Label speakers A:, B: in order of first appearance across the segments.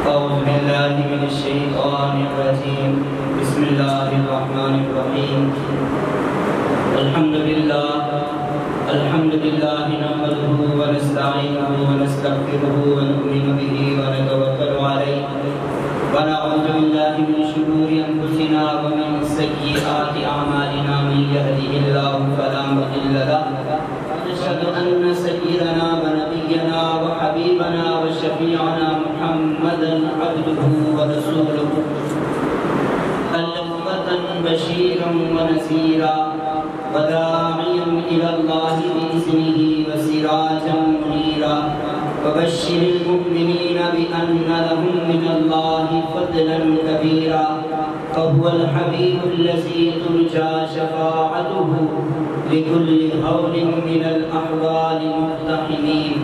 A: أعوذ بالله من الشيطان الرجيم بسم الله الرحمن الرحيم الحمد لله نحمده ونستعينه ونستغفره ونؤمن به ونتوكل عليه ونعوذ بالله من شرور أنفسنا ومن سيئات أعمالنا من يهده الله فلا مضل له ونشهد أن سيدنا ونبينا وحبيبنا وشفيعنا محمدا عبده ورسوله ألفة بشيرا ونذيرا وداعيا إلى الله بإذنه وسراجا منيرا وبشر المؤمنين بأن لهم من الله فضلا كبيرا فهو الحبيب الذي ترجى شفاعته لكل هول من الأحوال مقتحمين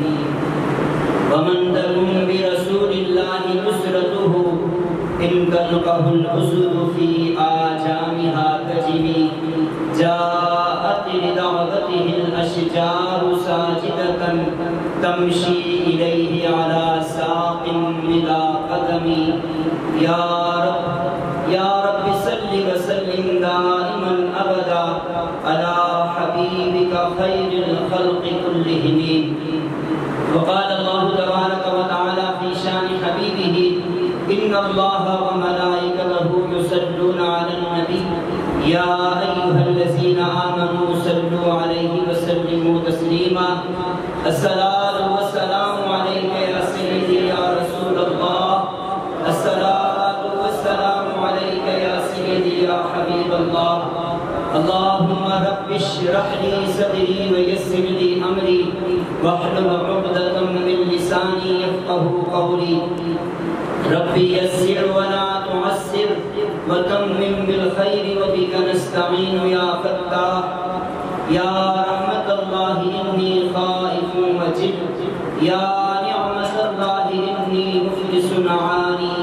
A: ومن تكن برسول الله نصرته إن تلقه الأسد في آجامها كجمي جاءت لدعوته الأشجار ساجدة تمشي إليه على ساق بلا قدم يا رب صل وسلم دائما أبدا على حبيبك خير الخلق كلهم. وقال الله تبارك وتعالى في شان حبيبه إن الله وملائكته يصلون على النبي يا أيها الذين آمنوا صلوا عليه وسلموا تسليما. الصلاة والسلام عليك يا سيدي يا رسول الله. الصلاة والسلام عليك يا سيدي يا حبيب الله. اللهم رب اشرح لي صدري ويسر لي أمري واحلل عقدة من لساني يفقه قولي. ربي يسر ولا تعسر وتمم بالخير وبك نستعين يا فتاح. يا رحمة الله إني خائف وجل يا نعمة الله إني مفلس عاني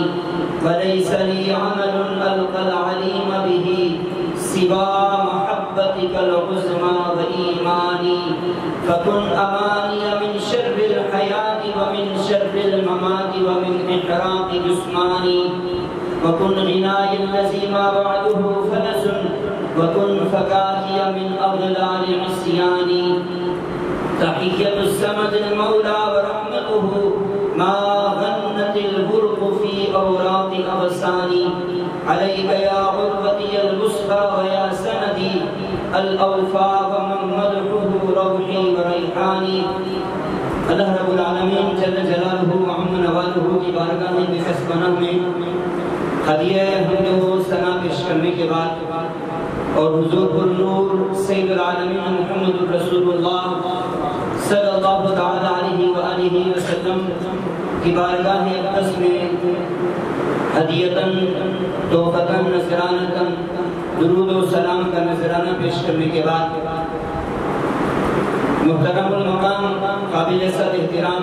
A: وليس لي عمل ألقى العليم به سوى محبتك العظمى وإيماني. فكن أماني من شر الحياة ومن شر الممات ومن إحراق جسماني. وكن غناي الذي ما بعده فلس وكن فكاهي من أغلال عصياني. تحية السمد المولى ورحمته ما غنت البرق في أوراق أغساني. عليك يا عروتي الوسطى ويا سندي الأوفى ومن مدحه روحي وريحاني. اللہ رب العالمین جل جلالہ وعم نوالہ کی بارگاہ میں بحسبنہ میں ہدیہ حمد و ثنا پیش کرنے کے بعد اور حضور النور سید العالمین محمد رسول اللہ صلی اللہ تعالی علیہ وآلہ وسلم کی بارگاہ اقدس میں ہدیتاً تحفتاً نذرانتاً درود و سلام کا نذرانہ پیش کرنے کے بعد محترم المقام قابل صد احترام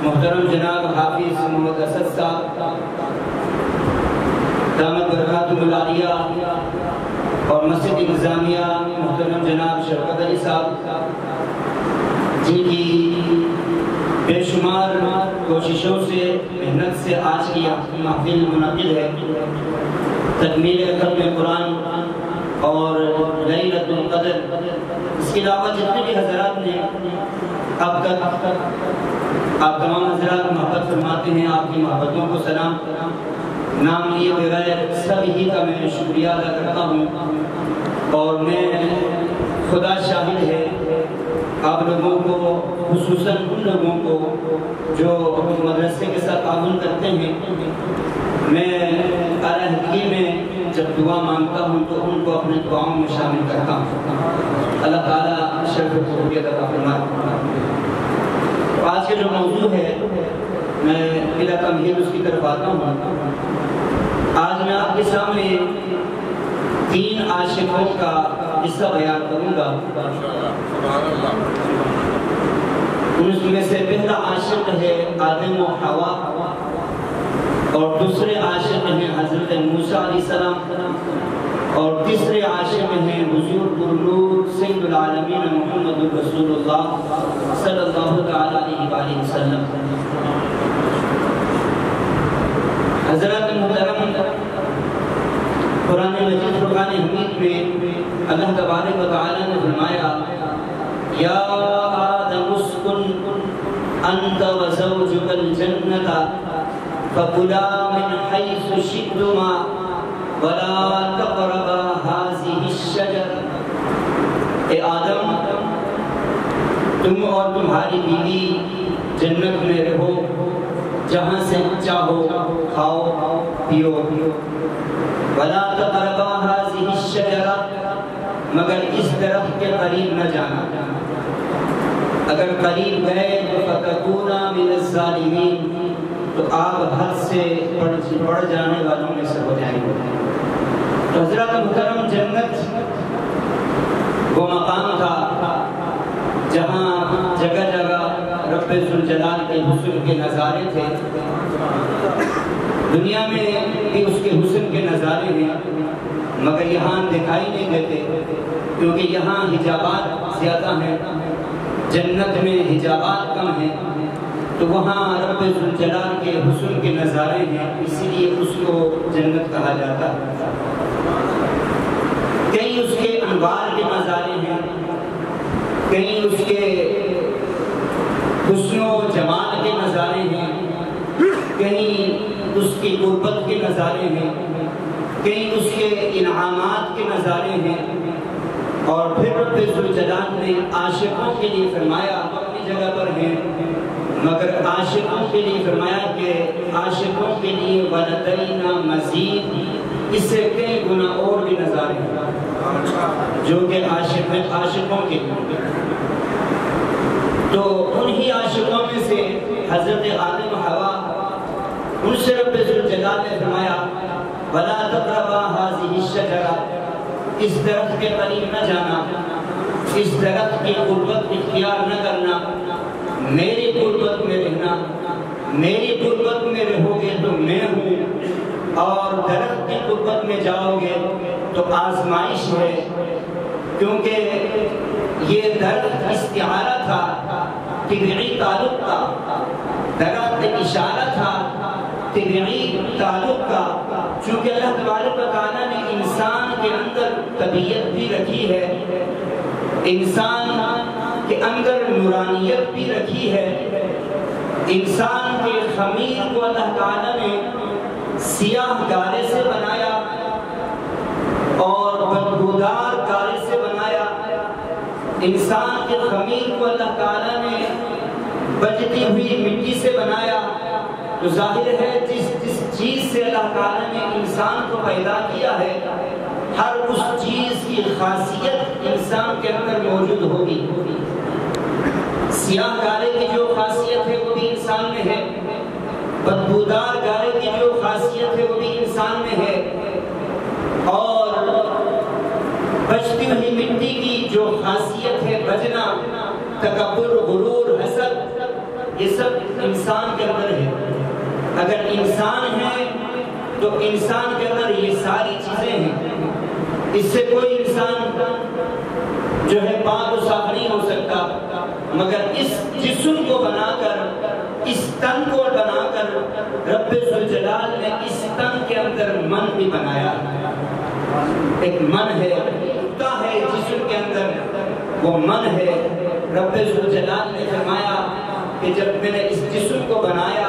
A: محترم جناب حافظ محمد اسد صاحب دامت برکاتہ العالیہ اور مسجد انتظامیہ محترم جناب شوکت علی صاحب جن کی بے شمار کوششوں سے محنت سے آج کی محفل منعقد ہے. تکمیل ختم قرآن اور لیلۃ القدر اس کے علاوہ جتنے بھی حضرات نے اب تک آپ تمام حضرات محبت فرماتے ہیں. آپ کی محبتوں کو سلام نام لیے بغیر سبھی کا میں شکریہ ادا کرتا ہوں. اور میں خدا شاہد ہے آپ لوگوں کو خصوصاً ان لوگوں کو جو مدرسے کے ساتھ تعاون کرتے ہیں میں علیحدگی میں جب دعا مانگتا ہوں تو ان کو اپنے دعاؤں میں شامل کرتا ہوں. اللہ تعالیٰ شرف و قبولیت عطا فرمائے. آج کے جو موضوع ہے میں بلا تمہید اس کی طرف آتا ہوں. آج میں آپ کے سامنے 3 عاشقوں کا قصہ بیان کروں گا. ان میں سے پہلا عاشق ہے آدم و حوا اور دوسرے عاشق ہیں حضرت موسیٰ علیہ السلام اور تیسرے عاشق ہیں حضور النور سید العالمین محمد رسول اللہ صلی اللہ علیہ وسلم. حضرات محترم، قرآن مجید فرقان حمید میں اللہ تبارک و تعالیٰ نے فرمایا یا آدم اسکن انت وزوجک الجنت فکلا من حیث شئتما ولا تقربا هذه الشجرة۔ اے آدم، تم اور تمہاری بیوی جنت میں رہو، جہاں سے چاہو کھاؤ پیو، ولا تقربا هذه الشجرة، مگر اس درخت کے قریب نہ جانا، اگر قریب گئے تو فتکونا من الظالمین، تو آپ حد سے بڑھ جانے والوں میں سے ہو جائیں گے۔ تو حضرات محترم، جنت وہ مقام تھا جہاں جگہ جگہ رب ذوالجلال کے حسن کے نظارے تھے۔ دنیا میں بھی اس کے حسن کے نظارے ہیں، مگر یہاں دکھائی نہیں دیتے کیونکہ یہاں حجابات زیادہ ہیں، جنت میں حجابات کم ہیں، تو وہاں رب ذوالجلال کے حسن کے نظارے ہیں، اسی لیے اس کو جنت کہا جاتا ہے۔ کہیں اس کے انوار کے نظارے ہیں، کہیں اس کے حسن و جمال کے نظارے ہیں، کہیں اس کی قربت کے نظارے ہیں، کہیں اس کے انعامات کے نظارے ہیں۔ اور پھر رب ذوالجلال نے عاشقوں کے لیے فرمایا، اپنی جگہ پر ہیں، مگر عاشقوں کے لیے فرمایا کہ عاشقوں کے لیے وَلَدَيْنَا مَزِيدٌ، اس سے کئی گنا اور بھی نظارے ہیں جو کہ عاشق ہیں، عاشقوں کے لیے۔ تو انہی عاشقوں میں سے حضرت آدم و حوا، ان سے رب ذوالجلال نے فرمایا وَلَا تَقْرَبَا هَذِهِ الشَّجَرَةَ، اس درخت کے قریب نہ جانا، اس درخت کی قربت اختیار نہ کرنا، میری قربت میں رہنا، میری قربت میں رہو گے تو میں ہوں، اور درخت کی قربت میں جاؤ گے تو آزمائش ہے، کیونکہ یہ درخت استعارہ تھا، طبعی تعلق کا، درخت اشارہ تھا طبعی تعلق کا، چونکہ اللہ تبارک و تعالیٰ نے انسان کے اندر طبیعت بھی رکھی ہے، انسان کے اندر نورانیت بھی رکھی ہے، انسان کے خمیر کو اللہ تعالیٰ نے سیاہ گارے سے بنایا اور بدبودار گارے سے بنایا، انسان کے خمیر کو اللہ تعالیٰ نے بجتی ہوئی مٹی سے بنایا۔ تو ظاہر ہے جس چیز سے اللہ تعالیٰ نے انسان کو پیدا کیا ہے، ہر اس چیز کی خاصیت انسان کے اندر موجود ہوگی۔ سیاہ گارے کی جو خاصیت ہے وہ بھی انسان میں ہے، بدبودار گارے کی جو خاصیت ہے وہ بھی انسان میں ہے، اور بجتی ہوئی مٹی کی جو خاصیت ہے، بجنا، تکبر، غرور، حسد، یہ سب انسان کے اندر ہے۔ اگر انسان ہے تو انسان کے اندر یہ ساری چیزیں ہیں، اس سے کوئی انسان جو ہے پاک و صاف نہیں ہو سکتا، مگر اس جسم کو بنا کر، اس تن کو بنا کر رب ذوالجلال نے اس تن کے اندر من بھی بنایا۔ ایک من ہے، کتا ہے جسم کے اندر، وہ من ہے۔ رب ذوالجلال نے فرمایا کہ جب میں نے اس جسم کو بنایا،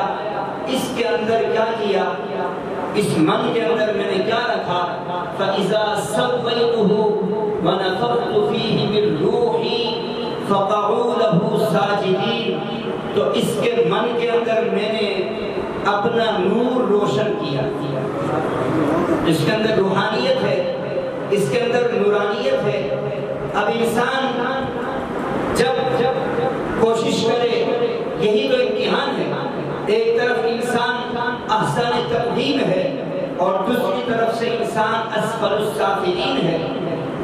A: اس کے اندر کیا کیا، اس من کے اندر میں نے کیا رکھا، فَإِذَا سَوَّيْتُهُ وَنَفَخْتُ فِيهِ مِن رُوحِي فَقَعُوا لَهُ سَاجِدِينَ، تو اس کے من کے اندر میں نے اپنا نور روشن کیا۔ اس کے اندر روحانیت ہے، اس کے اندر نورانیت ہے۔ اب انسان جب کوشش کرے، یہی تو امتحان ہے، ایک طرف انسان احسن تقدیم ہے اور دوسری طرف سے انسان اسفل السافلین ہے۔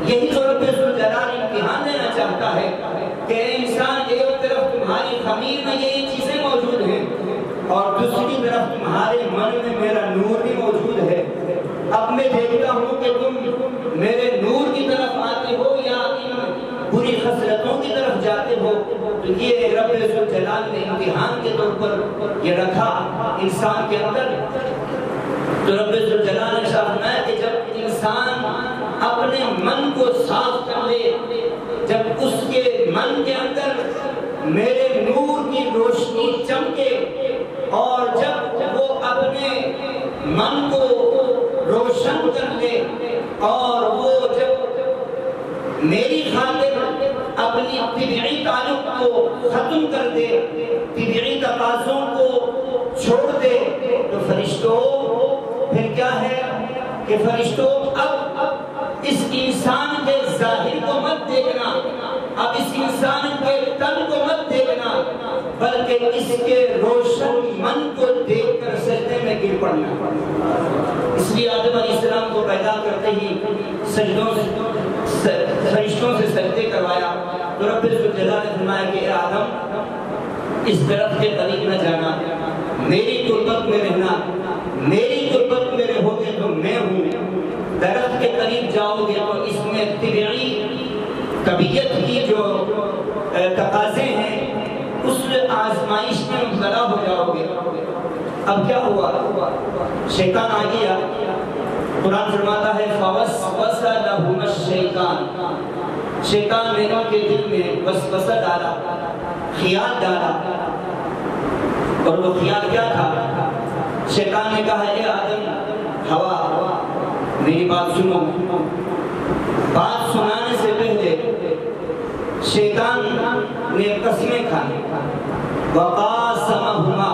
A: یہی تو رب ذوالجلال امتحان لینا چاہتا ہے کہ انسان ایک طرف تمہاری خمیر میں یہ چیزیں موجود ہیں اور دوسری طرف تمہارے من میں میرا نور بھی موجود ہے۔ اب میں دیکھتا ہوں کہ تم میرے نور کی طرف آتے ہو یا ان بری خصلتوں کی طرف جاتے ہو۔ تو یہ رب ذوالجلال نے امتحان کے طور پر یہ رکھا انسان کے اندر۔ تو رب ذوالجلال نے فرمایا کہ جب انسان اپنے من کو صاف کر لے، جب اس کے من کے اندر میرے نور کی روشنی چمکے، اور جب وہ اپنے من کو روشن کر لے، اور وہ جب میری خاطر اپنی طبعی تعلق کو ختم کر دے، طبعی تقاضوں کو چھوڑ دے، تو فرشتوں پھر کیا ہے کہ فرشتوں اب اس انسان کے ظاہر کو مت دیکھنا، اب اس انسان کے تن کو مت دیکھنا، بلکہ اس کے روشن من کو دیکھ کر سجدے میں گر پڑنا۔ اس لیے آدم علیہ السلام کو پیدا کرتے ہی فرشتوں سے سجدے کروایا، تو رب ذوالجلال نے فرمایا کہ اے آدم اس درخت کے قریب نہ جانا، میری قربت میں رہنا، میری قربت میں رہو گے تو میں ہوں، درخت کے قریب جاؤ گے تو اس میں طبیعت کی جو تقاضے ہیں اس آزمائش میں مبتلا ہو جاؤ گے۔ اب کیا ہوا؟ شیطان آ گیا۔ قرآن فرماتا ہے فَوَسْوَسَ لَهُمَ الشَّيْطَانُ، شیطان نے ان کے دل میں وسوسہ ڈالا، خیال ڈالا، اور وہ خیال کیا تھا؟ شیطان نے کہا اے آدم ہوا میری بات سنو۔ بات سنانے سے پہلے شیطان نے قسمیں کھائی، وقاسمہما،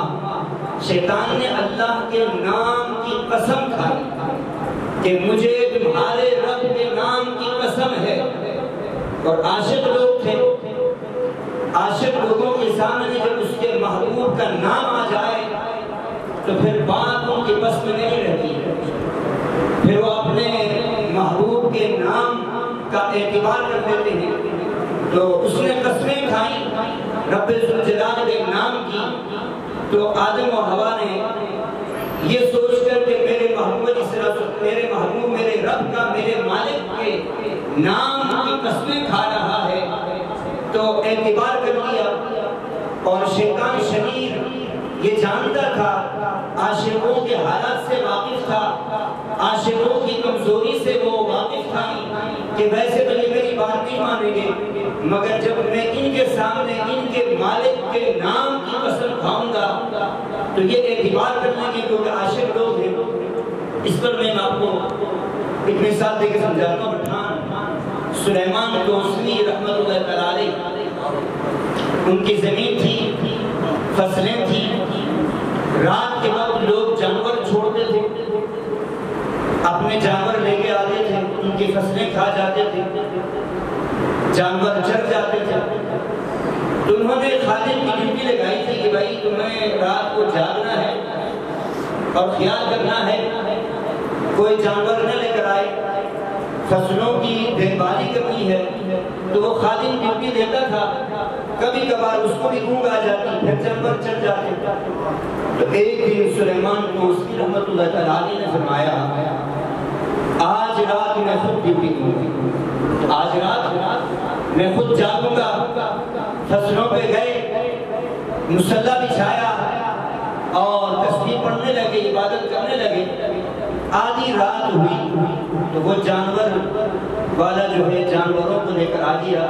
A: شیطان نے اللہ کے نام کی قسم کھائی کہ مجھے تمہارے رب کے نام کی قسم ہے۔ اور عاشق لوگ تھے، عاشق لوگوں کے سامنے جب اس کے محبوب کا نام آ جائے تو پھر بات ان کی بس میں نہیں رہتی، پھر وہ اپنے محبوب کے نام کا اعتبار کر دیتے ہیں۔ تو اس نے قسمیں کھائیں رب ذوالجلال کے نام کی، تو آدم و حوا نے یہ سوچ کر کہ میرے محبوب میرے رب کا، میرے مالک کے نام کی قسمیں کھا رہا ہے، تو اعتبار کر لیا۔ اور شیطان شریر یہ جانتا تھا، عاشقوں کے حالات سے واقف تھا، عاشقوں کی کمزوری سے وہ واقف تھا کہ ویسے تو یہ میری بات نہیں مانیں گے، مگر جب میں ان کے سامنے ان کے مالک کے نام کی قسم کھاؤں گا تو یہ اعتبار کر لیں گے کیونکہ عاشق لوگ ہیں۔ اس پر میں آپ کو ایک مثال دے کے سمجھاتا ہوں۔ پٹھان سلیمان توسلی رحمت اللہ تعالی علیہ، ان کی زمین تھی، فصلیں تھی، رات کے وقت لوگ جانور چھوڑتے تھے، اپنے جانور لے کے آتے تھے، ان کی فصلیں کھا جاتے تھے، جانور چر جاتے تھے۔ تو انہوں نے خادم کی ڈیوٹی لگائی تھی کہ بھائی تمہیں رات کو جاگنا ہے اور خیال کرنا ہے کوئی جانور نہ لے کر آئے، فصلوں کی دیکھ بھالی کرنی ہے۔ تو وہ خادم ڈیوٹی دیتا تھا، کبھی کبھار اس کو بھی اونگ آ جاتی، پھر جانور چر جاتے۔ تو ایک دن سلیمان توسلی رحمت اللہ تعالی نے فرمایا آج رات میں خود ڈیوٹی دوں گی، آج رات میں خود جاگوں گا۔ فصلوں پہ گئے، مصلی بچھایا اور تسبیح پڑھنے لگے، عبادت کرنے لگے۔ آدھی رات ہوئی تو وہ جانور والا جو ہے جانوروں کو لے کر آ گیا،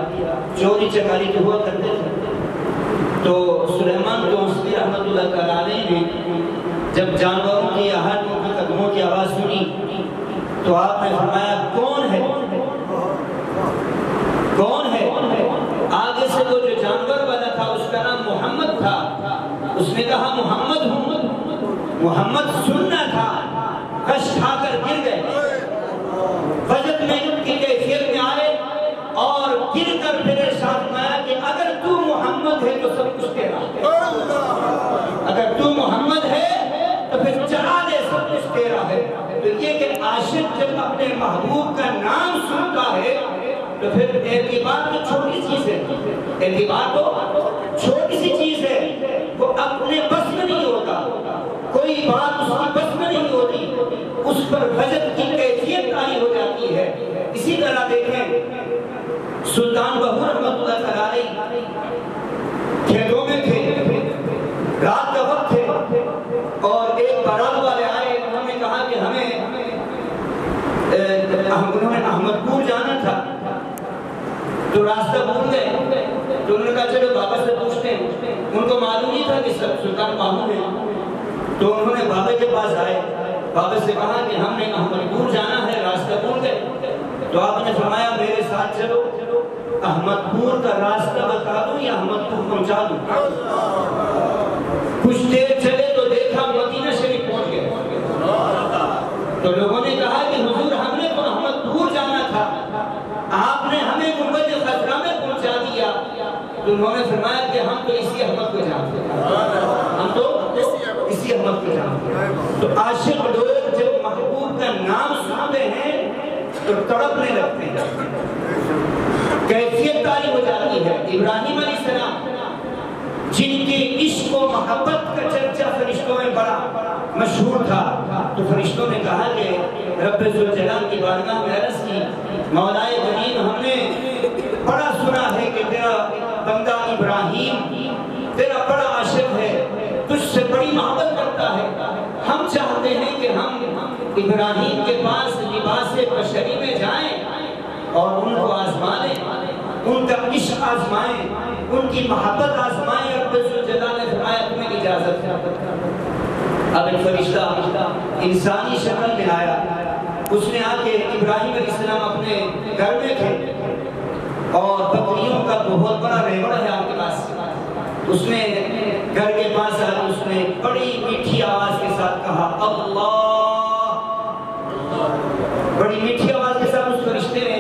A: چوری چکاری جو ہوا کرتے تھے۔ تو سلیمان توسلی رحمت اللہ تعالی نے جب جانوروں کی آہٹ، ان کے قدموں کی آواز سنی تو آپ نے فرمایا کون ہے؟ کون ہے؟ آگے سے وہ جو جانور والا تھا اس کا نام محمد تھا، اس نے کہا محمد ہوں۔ محمد سننا تھا، کش کھا کر گر گئے، فجر میں ان کی کیفیت میں آئے اور گر کر پھر ارشاد فرمایا کہ اگر تو محمد ہے تو سب کچھ تیرا ہے، اگر تو محمد ہے تو پھر چلا دے، سب کچھ تیرا ہے۔ تو یہ کہ عاشق جب اپنے محبوب کا نام سنتا ہے تو پھر اعتبار تو چھوٹی چیز ہے، اعتبار تو چھوٹی سی چیز ہے، وہ اپنے بس میں نہیں ہوتا، کوئی بات اس کی بس میں نہیں ہوتی، اس پر فجر کی کیفیت آئی ہو جاتی ہے۔ اسی طرح دیکھیں سلطان بہو رحمت اللہ تعالی کھیتوں میں تھے، رات کا وقت تھے اور ایک بارات والے آئے، انہوں نے کہا کہ راستہ بھول گئے تو انہوں نے کہا چلو بابا سے پوچھتے ہیں. ان کو معلوم نہیں تھا کہ سلطان مامون ہے. تو انہوں نے بابا کے پاس آئے, بابا سے کہا کہ ہم نے احمد جانا ہے, راستہ بھول گئے. تو آپ نے فرمایا میرے ساتھ چلو, احمد پور کا راستہ بتا دوں یا احمد پور پہنچا دوں. کچھ دیر چلے تو دیکھا مدینہ شریف پہنچ گئے. تو لوگوں نے کہا کہ حضور ہم نے تو احمد پور جانا تھا, آپ نے ہمیں گنبد خضرا میں پہنچا دیا. تو انہوں نے فرمایا کہ ہم تو اسی احمد کو جانتے ہیں, ہم تو اسی احمد کو جانتے ہیں. تو عاشق لوگ جب محبوب کا نام سنتے ہیں تو تڑپنے لگتے ہیں, کیفیت تاری ہو جاتی ہے. ابراہیم علیہ السلام جن کے عشق و محبت کا چرچا فرشتوں میں بڑا مشہور تھا, تو فرشتوں نے کہا کہ رب ذوالجلال کی بارگاہ میں عرض کی, مولائے کریم ہم نے بڑا سنا ہے کہ تیرا بندہ ابراہیم تیرا بڑا عاشق ہے, تجھ سے بڑی محبت کرتا ہے. ہم چاہتے ہیں کہ ہم ابراہیم کے پاس لباس بشری میں جائیں اور ان کو آزمائیں, ان کا عشق آزمائیں, ان کی محبت آزمائیں. رب ذوالجلال نے فرمایا تمہیں اجازت ہے. اب ایک فرشتہ انسانی شکل میں آیا, اس نے آ کے ابراہیم علیہ السلام اپنے گھر میں تھے اور بکریوں کا بہت بڑا ریوڑ ہے آپ کے پاس. اس نے گھر کے پاس آ اس نے بڑی میٹھی آواز کے ساتھ کہا اللہ, بڑی میٹھی آواز کے ساتھ اس فرشتے نے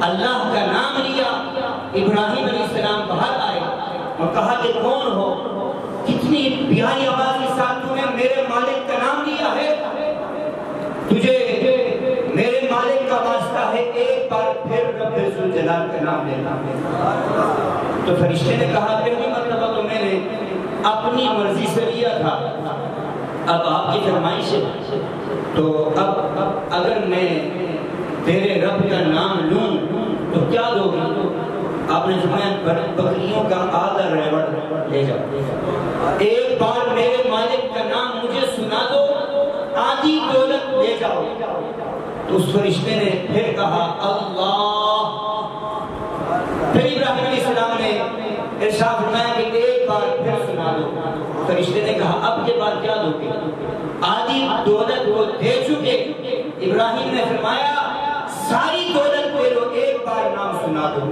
A: اللہ کا نام لیا. ابراہیم علیہ السلام باہر آئے اور کہا کہ کون ہو, کتنی پیاری آواز کے ساتھ تو نے میرے مالک کا نام لیا ہے, تجھے میرے مالک کا واسطہ ہے, ایک بار پھر رب ذوالجلال کا نام لینا. تو فرشتے نے کہا پہلی مرتبہ تو میں نے اپنی مرضی سے لیا تھا, اب آپ کی فرمائش ہے, تو اب اگر میں تیرے رب کا نام لوں تو کیا دو گی؟ آپ نے فرمایا بکریوں کا آدھا ریوڑ لے جاؤ, ایک بار میرے مالک کا نام مجھے سنا دو, آدھی دولت لے جاؤ. تو اس فرشتے نے پھر کہا اللہ. پھر ابراہیم علیہ السلام نے ارشاد فرمایا کہ ایک بار پھر سنا دو. فرشتے نے کہا اب کے بعد کیا دو گے؟ آدھی دولت وہ دے چکے. ابراہیم نے فرمایا ساری دولت دے لو, ایک بار نام سنا دو.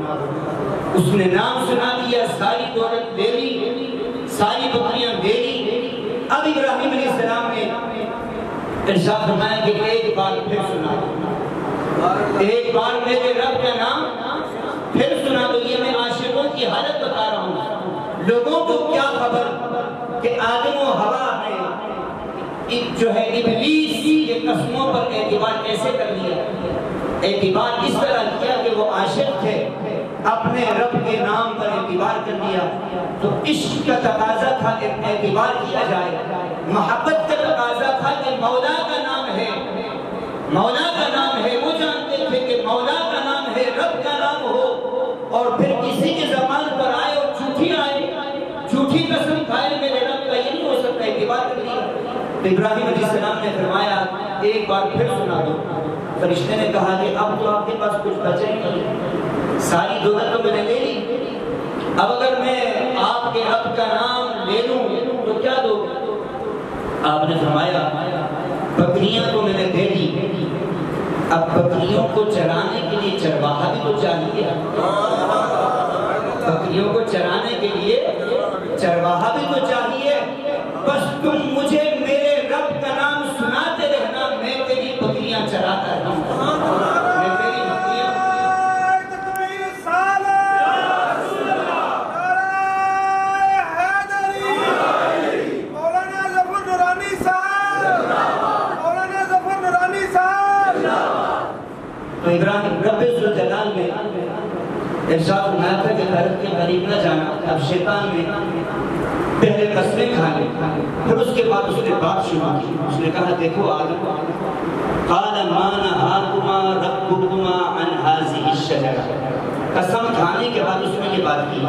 A: اس نے نام سنا دیا, ساری دولت دے لی, ساری بکریاں دے لی. اب ابراہیم علیہ السلام نے ارشاد فرمایا کہ ایک بار پھر سنا دو, ایک بار میرے رب کا نام پھر سنا دو. یہ میں عاشقوں کی حالت بتا رہا ہوں. لوگوں کو کیا خبر کہ آدم و حوا نے جو ہے ابلیس یہ قسموں پر اعتبار کیسے کر لیا. اعتبار اس طرح کیا کہ وہ عاشق تھے, اپنے رب کے نام پر اعتبار کر لیا. تو عشق کا تقاضا تھا کہ اعتبار کیا جائے, محبت کا تقاضا تھا کہ مولا کا نام ہے, مولا کا نام ہے. وہ جانتے تھے کہ مولا کا نام ہے, رب کا نام ہو, اور پھر کسی کی زبان پر آئے اور جھوٹی قسم کھائے میرے رب کا, یہ نہیں ہو سکتا. اعتبار کر لیا. تو ابراہیم علیہ السلام نے فرمایا ایک بار پھر سنا دو. فرشتے نے کہا کہ اب تو آپ کے پاس کچھ بچے نہیں, ساری دولت تو میں نے لے لی, اب اگر میں آپ کے رب کا نام لے لوں تو کیا دو گے؟ آپ نے فرمایا بکریاں تو میں نے دے دی, اب بکریوں کو چرانے کے لیے چرواہا بھی تو چاہیے. بکریوں کو چرانے کے لیے چرواہا بھی تو چاہیے. بس تم مجھے میرے رب کا نام سناتے رہنا, میں تیری بکریاں چراتا رہوں. میں تیری بکریاں تو ابراہیم رب ذوالجلال نے ارشاد فرمایا تھا کہ گھر کے قریب نہ جانا. اب شیطان نے پہلے قسمیں کھا لی, پھر اس کے بعد اس نے بات شروع کی. اس نے کہا دیکھو آدم, قال ما نهاكما ربكما عن هذه الشجرة. قسم کھانے کے بعد اس نے یہ بات کی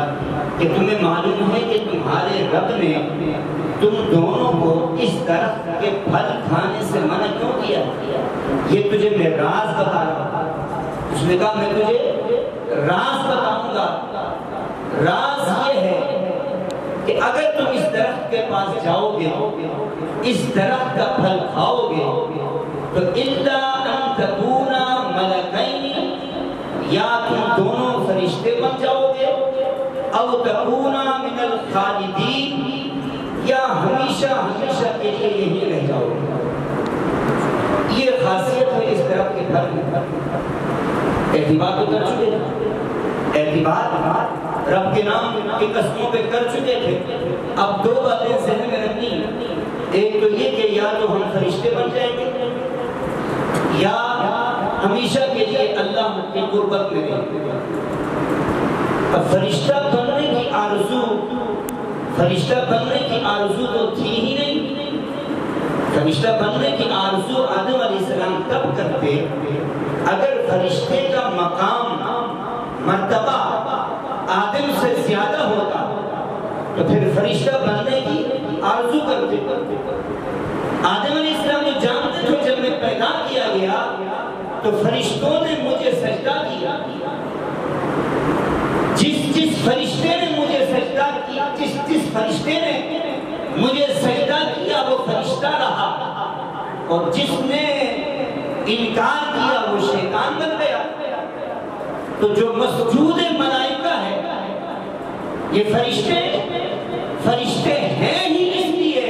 A: کہ تمہیں معلوم ہے کہ تمہارے رب نے تم دونوں کو اس درخت کے پھل کھانے سے منع کیوں کیا. یہ تجھے میں راز بتا رہا ہوں. اس نے کہا میں تجھے راز بتاؤں گا، راز یہ ہے کہ اگر تم اس درخت کے پاس جاؤ گے، اس درخت کا پھل کھاؤ گے تو الا ان تکونا ملکین، یا تم دونوں فرشتے بن جاؤ گے، او تکونا من الخالدین، یا ہمیشہ ہمیشہ کے لیے یہی رہ جاؤ گے۔ یہ خاصیت ہے اس درخت کے پھل میں۔ اعتبار تو کر چکے تھے، اعتبار رب کے نام کی قسموں پہ کر چکے تھے، اب دو باتیں ذہن میں رکھنی ہیں۔ ایک تو یہ کہ یا تو ہم فرشتے بن جائیں گے یا ہمیشہ کے لیے اللہ کی قربت میں رہیں گے۔ اب فرشتہ بننے کی آرزو، فرشتہ بننے کی آرزو تو تھی ہی نہیں۔ فرشتہ بننے کی آرزو آدم علیہ السلام تب کرتے اگر فرشتے کا مقام، مرتبہ آدم سے زیادہ ہوتا تو پھر فرشتہ بننے کی آرزو کرتے۔ آدم علیہ السلام نے جانتے تھے جب میں پیدا کیا گیا تو فرشتوں نے مجھے سجدہ کیا، جس فرشتے نے مجھے سجدہ کیا، جس فرشتے نے مجھے سجدہ کیا وہ فرشتہ رہا، اور جس نے انکار کیا وہ شیطان بن گیا۔ تو جو مسجود ملائکہ ہے، یہ فرشتے ہیں ہی اس لیے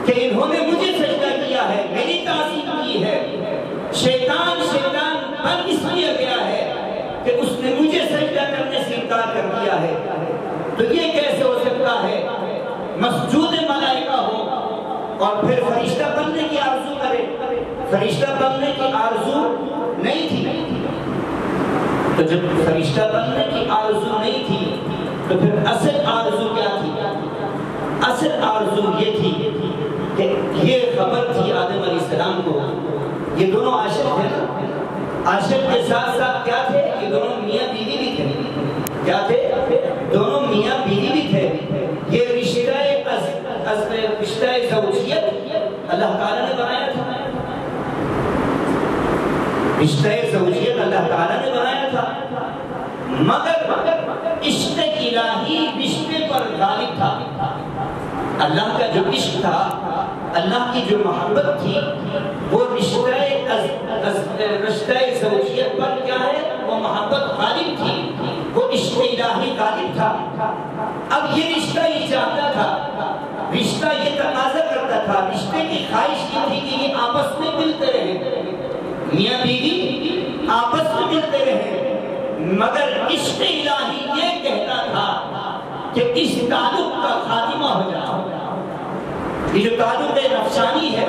A: کہ انہوں نے مجھے سجدہ کیا ہے، میری تعظیم کی ہے۔ شیطان بن اس لیے گیا ہے کہ اس نے مجھے سجدہ کرنے سے انکار کر دیا ہے۔ تو یہ کیسے ہو سکتا ہے مسجود ملائکہ ہو اور پھر فرشتہ بننے کی آرزو کرے؟ فرشتہ بننے کی آرزو نہیں تھی۔ تو جب فرشتہ بننے کی آرزو نہیں تھی تو پھر اصل آرزو کیا تھی؟ اصل آرزو یہ تھی کہ یہ خبر تھی آدم علیہ السلام کو، یہ دونوں عاشق تھے نا، عاشق کے ساتھ ساتھ کیا تھے؟ یہ دونوں میاں بیوی بھی تھے۔ کیا تھے؟ دونوں میاں بیوی بھی تھے۔ یہ رشتہ زوجیت اللہ تعالیٰ نے بنایا تھا، رشتہ زوجیت اللہ تعالیٰ نے بنایا تھا، مگر عشق الہی رشتے پر غالب تھا۔ اللہ کا جو عشق تھا، اللہ کی جو محبت تھی، وہ رشتہ زوجیت پر کیا ہے؟ وہ محبت غالب تھی، وہ عشق الہی غالب تھا۔ اب یہ رشتہ یہ چاہتا تھا، رشتہ یہ تقاضا کرتا تھا، رشتے کی خواہش یہ تھی کہ یہ آپس میں ملتے رہے، میاں بیوی آپس میں ملتے رہے، مگر عشق الہی یہ کہتا تھا کہ اس تعلق کا خاتمہ ہو جائے۔ یہ جو تعلق نفسانی ہے،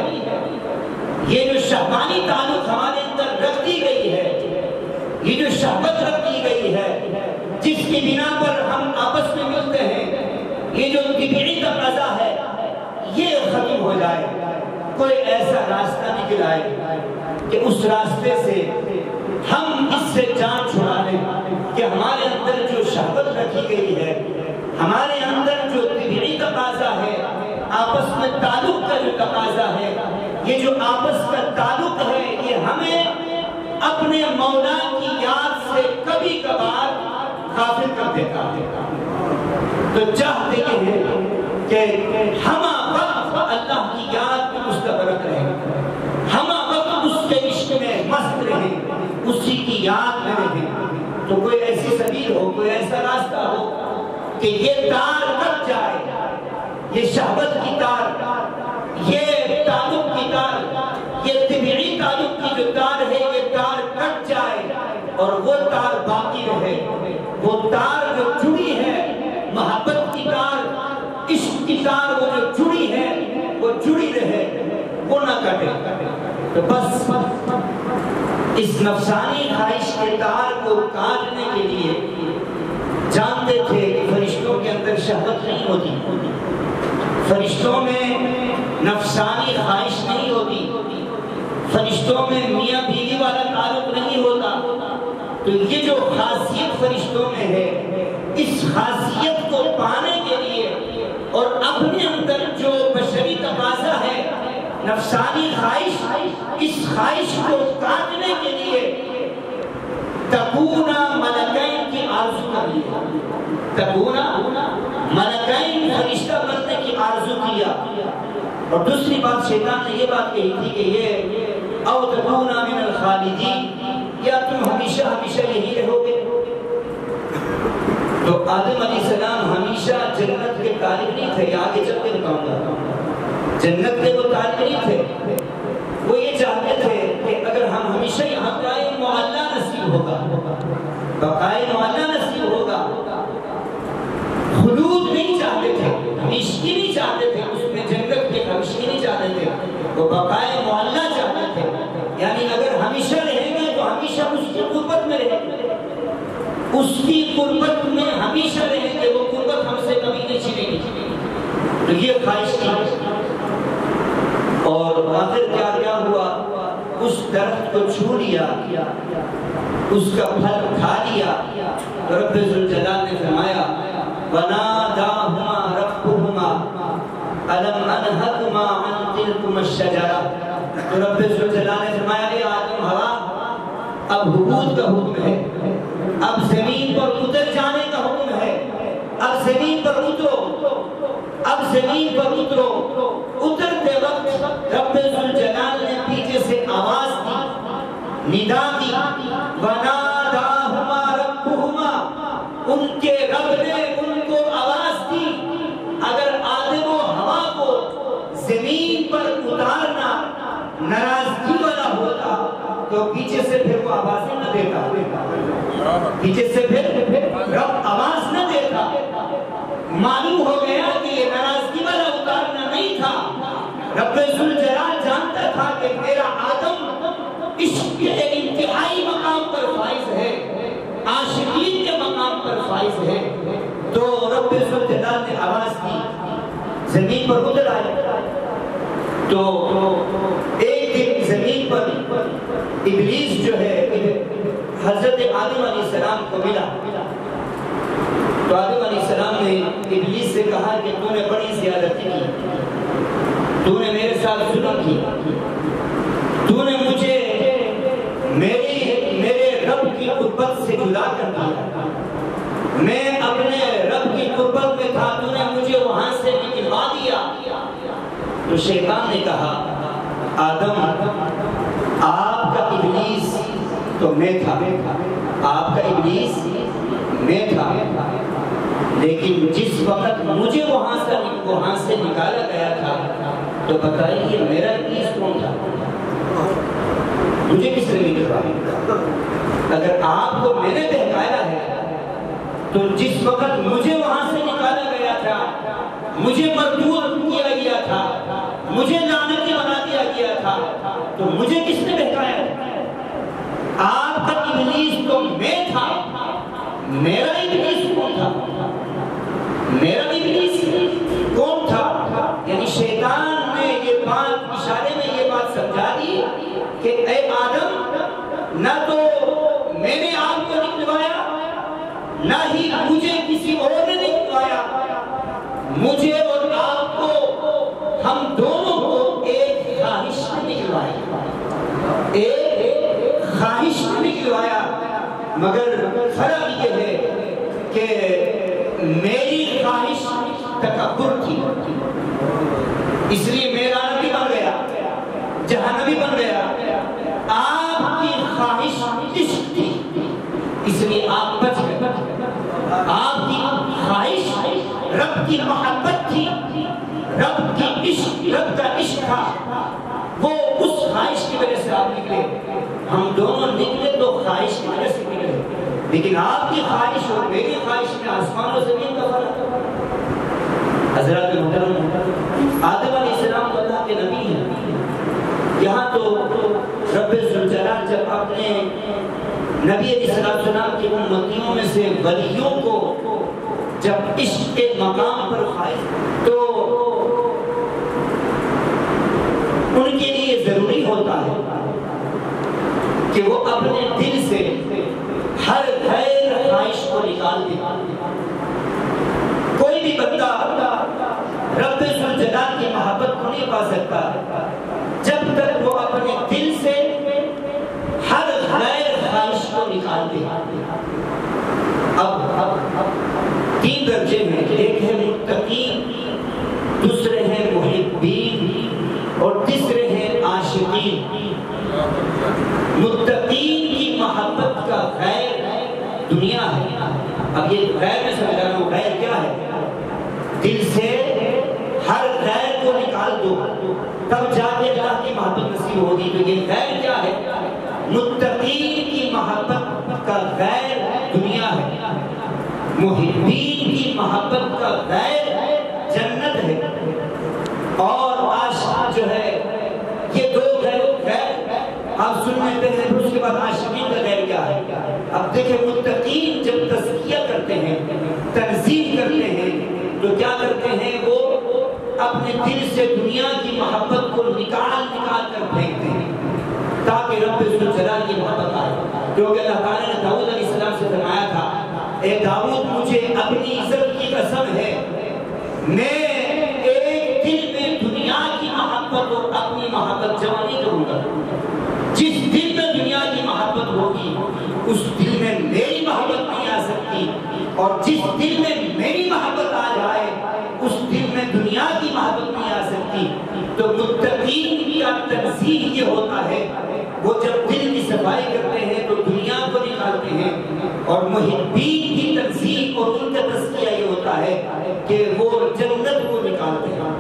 A: یہ جو شہوانی تعلق ہمارے اندر رکھ دی گئی ہے، یہ جو شہوت رکھ دی گئی ہے، جس کی بنا پر ہم آپس میں ملتے ہیں، یہ جو طبیعی تقاضا ہے، یہ ختم ہو جائے۔ کوئی ایسا راستہ نکل آئے کہ اس راستے سے ہم اس سے جان چھڑا لیں کہ ہمارے اندر جو شہوت رکھی گئی ہے، ہمارے اندر جو طبیعی تقاضا ہے، آپس میں تعلق کا جو تقاضا ہے، یہ جو آپس کا تعلق ہے، یہ ہمیں اپنے مولا کی یاد سے کبھی کبھار غافل کر دیتا ہے۔ تو چاہتے یہ ہے کہ ہم وقت اللہ کی یاد میں مستغرق رہیں، ہم وقت اس کے عشق میں مست رہیں، اسی کی یاد میں رہیں۔ تو کوئی ایسی سبیل ہو، کوئی ایسا راستہ ہو کہ یہ تار کٹ جائے، یہ شہوت کی تار، یہ تعلق کی تار، یہ طبیعی تعلق کی جو تار ہے، یہ تار کٹ جائے اور وہ تار باقی رہے، وہ تار جو جڑی ہے، محبت کی تار، عشق کی تار، وہ جو جڑی ہے وہ جڑی رہے، وہ نہ کٹے۔ تو بس اس نفسانی خواہش کے تار کو کاٹنے کے لیے جانتے تھے کہ فرشتوں کے اندر شہوت نہیں ہوتی، فرشتوں میں نفسانی خواہش نہیں ہوتی، فرشتوں میں میاں بیوی والا تعلق نہیں ہوتا۔ تو یہ جو خاصیت فرشتوں میں ہے، اس خاصیت کو پانے کے لیے اور اپنے اندر جو بشری تقاضا ہے، نفسانی خواہش، اس خواہش کو کاٹنے کے لیے تکونا ملکین کی آرزو کری ہے، تکونا ملکین فرشتہ بننے کی آرزو کیا. اور دوسری بات شیطان نے یہ بات کہی تھی کہ یہ او تکونا من الخالدین، یا تم ہمیشہ ہمیشہ یہی رہو گے. تو آدم علیہ السلام ہمیشہ جنت کے طالب نہیں تھے. آگے چل کے بتاؤں گا. جنت کے وہ طالب نہیں تھے، وہ یہ چاہتے تھے کہ اگر ہم ہمیشہ یہاں پائے معلّہ نصیب ہوگا، بقائے معلّہ نصیب ہوگا. خلود نہیں چاہتے تھے، ہمیشگی نہیں چاہتے تھے، اس میں جنت کے ہمیشگی نہیں چاہتے تھے، وہ بقائے معلّہ چاہتے تھے. یعنی اگر ہمیشہ رہیں گے تو ہمیشہ اس کی قربت میں رہیں گے، اس کی قربت میں ہمیشہ رہیں گے، وہ قربت ہم سے کبھی نہیں چھنے گی. تو یہ خواہش تھی. اور آخر کیا ہوا؟ اس درخت کو چھو لیا، اس کا پھل کھا لیا. رب ذوالجلال نے فرمایا وَنَادَاهُمَا رَبُّهُمَا أَلَمْ أَنْهَكُمَا عَنْ تِلْكُمَا الشَّجَرَةِ. تو رب ذوالجلال نے فرمایا اے آدم حوا، اب حبوط کا حکم ہے، اب زمین پر اتر جانے کا حکم ہے. اب زمین پر اترو، اب زمین پر اترو. اترتے وقت رب ذوالجلال نے پیچھے سے آواز دی، ندا دی، وَنَادَاهُمَا رَبُّهُمَا. ان کے رب نے ان کو آواز دی. اگر آدم و ہوا کو زمین پر اتارنا ناراضگی والا ہوتا تو پیچھے سے پھر وہ آوازیں نہ دیتا، پیچھے سے پھر رب آواز نہ دیتا. معلوم ہو گیا کہ یہ ناراضگی والا اتارنا نہیں تھا. رب ذوالجلال جانتا تھا کہ میرا آدم عشق کے انتہائی مقام پر فائز ہے، عاشقین کے مقام پر فائز ہے. تو رب ذوالجلال نے آواز دی، زمین پر اتر آئے. تو ایک دن زمین پر ابلیس جو ہے حضرت آدم علیہ السلام کو ملا. تو آدم علیہ السلام نے ابلیس سے کہا کہ تو نے بڑی زیادتی کی، تو نے میرے ساتھ ظلم کی، تو نے مجھے میرے رب کی قربت سے جدا کر دیا. میں اپنے رب کی قربت میں تھا، تو نے مجھے وہاں سے نکلوا دیا. تو شیطان نے کہا آدم آپ کا ابلیس تو میں تھا، آپ کا ابلیس میں تھا، لیکن جس وقت مجھے وہاں سے نکالا گیا تھا تو بتائیے میرا ابلیس کون تھا؟ مجھے کس نے نکلوایا؟ اگر آپ کو میں نے بہکایا ہے تو جس وقت مجھے وہاں سے نکالا گیا تھا، مجھے مردود کیا گیا تھا، مجھے لعنتی بنا دیا گیا تھا، تو مجھے کس نے بہکایا؟ آپ کا ابلیس تو میں تھا، میرا ابلیس کون تھا؟ میرا ابلیس کون تھا؟ یعنی شیطان نے یہ بات اشارے میں یہ بات سمجھا دی کہ اے آدم، نہ تو میں نے آپ کو نکلوایا، نہ ہی مجھے کسی اور نے نکلوایا. مجھے اور آپ کو، ہم دونوں کو ایک خواہش نے نکلوایا، ایک خواہش نے نکلوایا. مگر فرق یہ ہے کہ میری خواہش تکبر تھی، اس لیے میرا نبی بن گیا، جہنمی بن گیا. آپ کی خواہش عشق تھی، اس لیے آپ بچ گئے. آپ کی خواہش رب کی محبت تھی، رب کا عشق تھا، وہ اس خواہش کی وجہ سے آپ نکلے. ہم دونوں نکلے تو خواہش کی وجہ سے نکلے، لیکن آپ کی خواہش اور میری خواہش میں آسمان و زمین کا فرق ہے. حضرات محترم، آدم علیہ السلام اللہ کے نبی ہیں. یہاں تو رب ذوالجلال جب اپنے نبی علیہ السلام کی امتیوں میں سے ولیوں کو جب عشق کے مقام پر فائز، تو ان کے لیے ضروری ہوتا ہے کہ وہ اپنے دل سے ہر غیر خواہش کو نکال دیں. کوئی بھی بندہ رب ذوالجلال کی محبت کو نہیں پا سکتا جب تک وہ اپنے دل سے ہر غیر خواہش کو نکال دے. تین درجے ہیں، ایک ہے متقین، دوسرے ہیں محبین اور تیسرے ہیں عاشقین۔ متقین کی محبت کا غیر دنیا ہے۔ اب یہ غیر میں سمجھا رہا ہوں، غیر کیا ہے؟ دل سے ہر غیر کو نکال دو تب جا کے اللہ کی محبت نصیب ہوگی۔ تو یہ غیر کیا ہے؟ متقین کی محبت کا غیر دنیا ہے، محبین کی محبت کا غیر جنت ہے، اور عاشق جو ہے یہ دو غیر آپ سن لیتے ہیں۔ اس کے بعد عاشقین کا غیر کیا ہے؟ اب دیکھیں متقین جب تزکیہ کرتے ہیں، تنزیہ کرتے ہیں، تو کیا کرتے ہیں؟ وہ اپنے دل سے دنیا کی محبت کو نکال کر پھینکتے ہیں تاکہ رب ذوالجلال کی محبت آئے۔ کیونکہ اللہ تعالیٰ نے داؤد علیہ السلام سے فرمایا تھا، اے داؤد مجھے اپنی عزت کی قسم ہے، میں ایک دل میں دنیا کی محبت اور اپنی محبت جمع نہیں کروں گا۔ جس دل میں دنیا کی محبت ہوگی اس دل میں میری محبت نہیں آ سکتی، اور جس دل میں میری محبت آ جائے اس دل میں دنیا کی محبت نہیں آ سکتی۔ تو متقین کا تنزیہ یہ ہوتا ہے، وہ جب دل کی صفائی کرتے ہیں تو دنیا کو نکالتے ہیں، اور محبین کی تنزیہ اور ان کا تزکیہ یہ ہوتا ہے کہ وہ جنت کو نکالتے ہیں،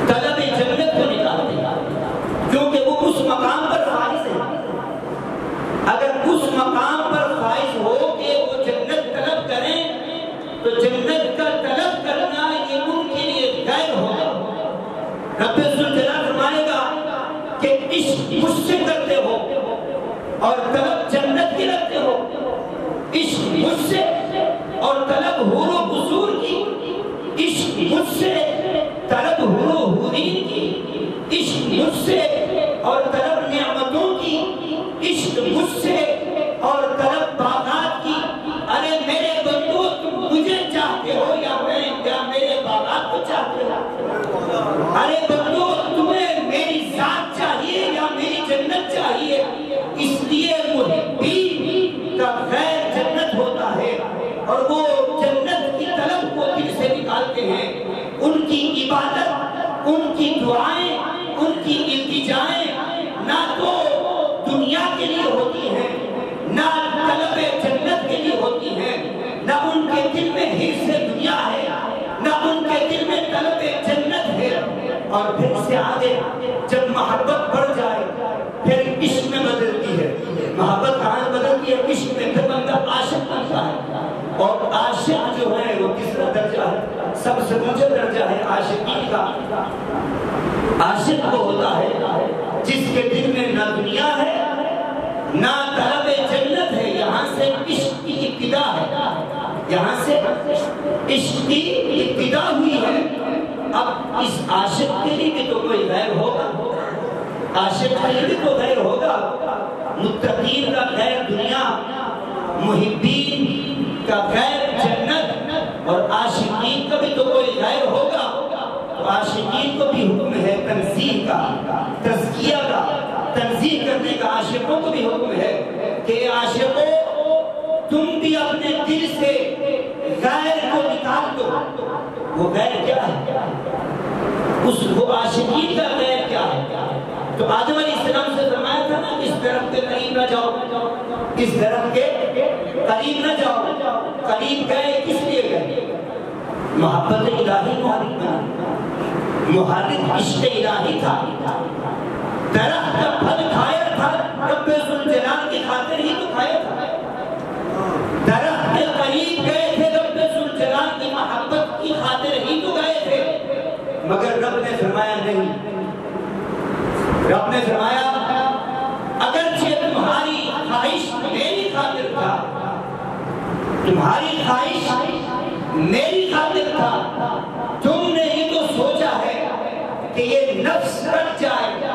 A: طلب جنت کو نکالتے ہیں، کیونکہ وہ اس مقام پر فائز ہے۔ اگر اس مقام پر فائز ہو کہ وہ جنت طلب کریں تو جنت کا طلب کرنا یہ ان کے لیے غیر ہوگا۔ رب ذوالجلال فرمائے گا کہ عشق مجھ سے کرتے ہو اور طلب جنت کی رکھتے ہو، عشق مجھ سے اور طلب حور و قصور کی، عشق مجھ سے طلب حور و حورین کی، عشق مجھ سے اور طلب نعمتوں کی، عشق مجھ سے اور طلب باغات کی۔ ارے میرے بندو تم مجھے چاہتے ہو یا میرے باغات کو چاہتے ہو؟ ارے بندو تمہیں میری ذات چاہیے یا میری جنت چاہیے؟ اس لیے محبین کا غیر جنت ہوتا ہے، اور وہ جنت کی طلب کو دل سے نکالتے ہیں۔ ان کی عبادت، ان کی دعائیں، ان کی التجائیں نہ تو دنیا کے لیے ہوتی ہیں، نہ طلب جنت کے لیے ہوتی ہیں، نہ ان کے دل میں حرص دنیا ہے، نہ ان کے دل میں طلب جنت ہے۔ اور پھر سے آگے جب محبت بڑھ جائے پھر عشق میں بدلتی ہے، محبت کہاں بدلتی ہے؟ عشق میں، پھر بندہ عاشق بنتا ہے، اور عاشق جو ہے وہ کس درجہ ہے؟ سب سے اونچا درجہ ہے عاشقین کا۔ عاشق وہ ہوتا ہے جس کے دل میں نہ دنیا ہے نہ طلب جنت ہے۔ یہاں سے عشق کی ابتدا ہے، یہاں سے عشق کی ابتدا ہوئی ہے۔ اب اس عاشق کے لیے بھی تو کوئی غیر ہوگا، عاشق کے لیے بھی تو غیر ہوگا۔ متقین کا غیر دنیا، محبین کا غیر جنت، اور عاشقین کا بھی تو کوئی غیر ہوگا۔ تو عاشقین کو بھی حکم ہے تنزیہ کا، تزکیہ کا، تنزیہ کرنے کا۔ عاشقوں کو بھی حکم ہے کہ عاشقوں تم بھی اپنے دل سے غیر کو نکال دو۔ وہ غیر کیا ہے؟ وہ عاشقین کا غیر کیا ہے؟ تو آدم علیہ السلام سے فرمایا تھا نا، اس درخت کے قریب نہ جاؤ، اس درخت کے قریب نہ جاؤ۔ قریب گئے کس لیے گئے؟ محبت الہی محرک بنا، محرک عشق الہی تھا۔ درخت کا پھل کھایا تھا رب ذوالجلال کی خاطر ہی تو کھایا تھا۔ درخت کے قریب گئے تھے رب ذوالجلال کی محبت کی خاطر ہی تو گئے تھے، مگر رب نے فرمایا نہیں۔ رب نے فرمایا اگرچہ تمہاری خواہش میری خاطر تھا، تمہاری خواہش میری خاطر تھا، تم نے یہ تو سوچا ہے کہ یہ نفس کٹ جائے،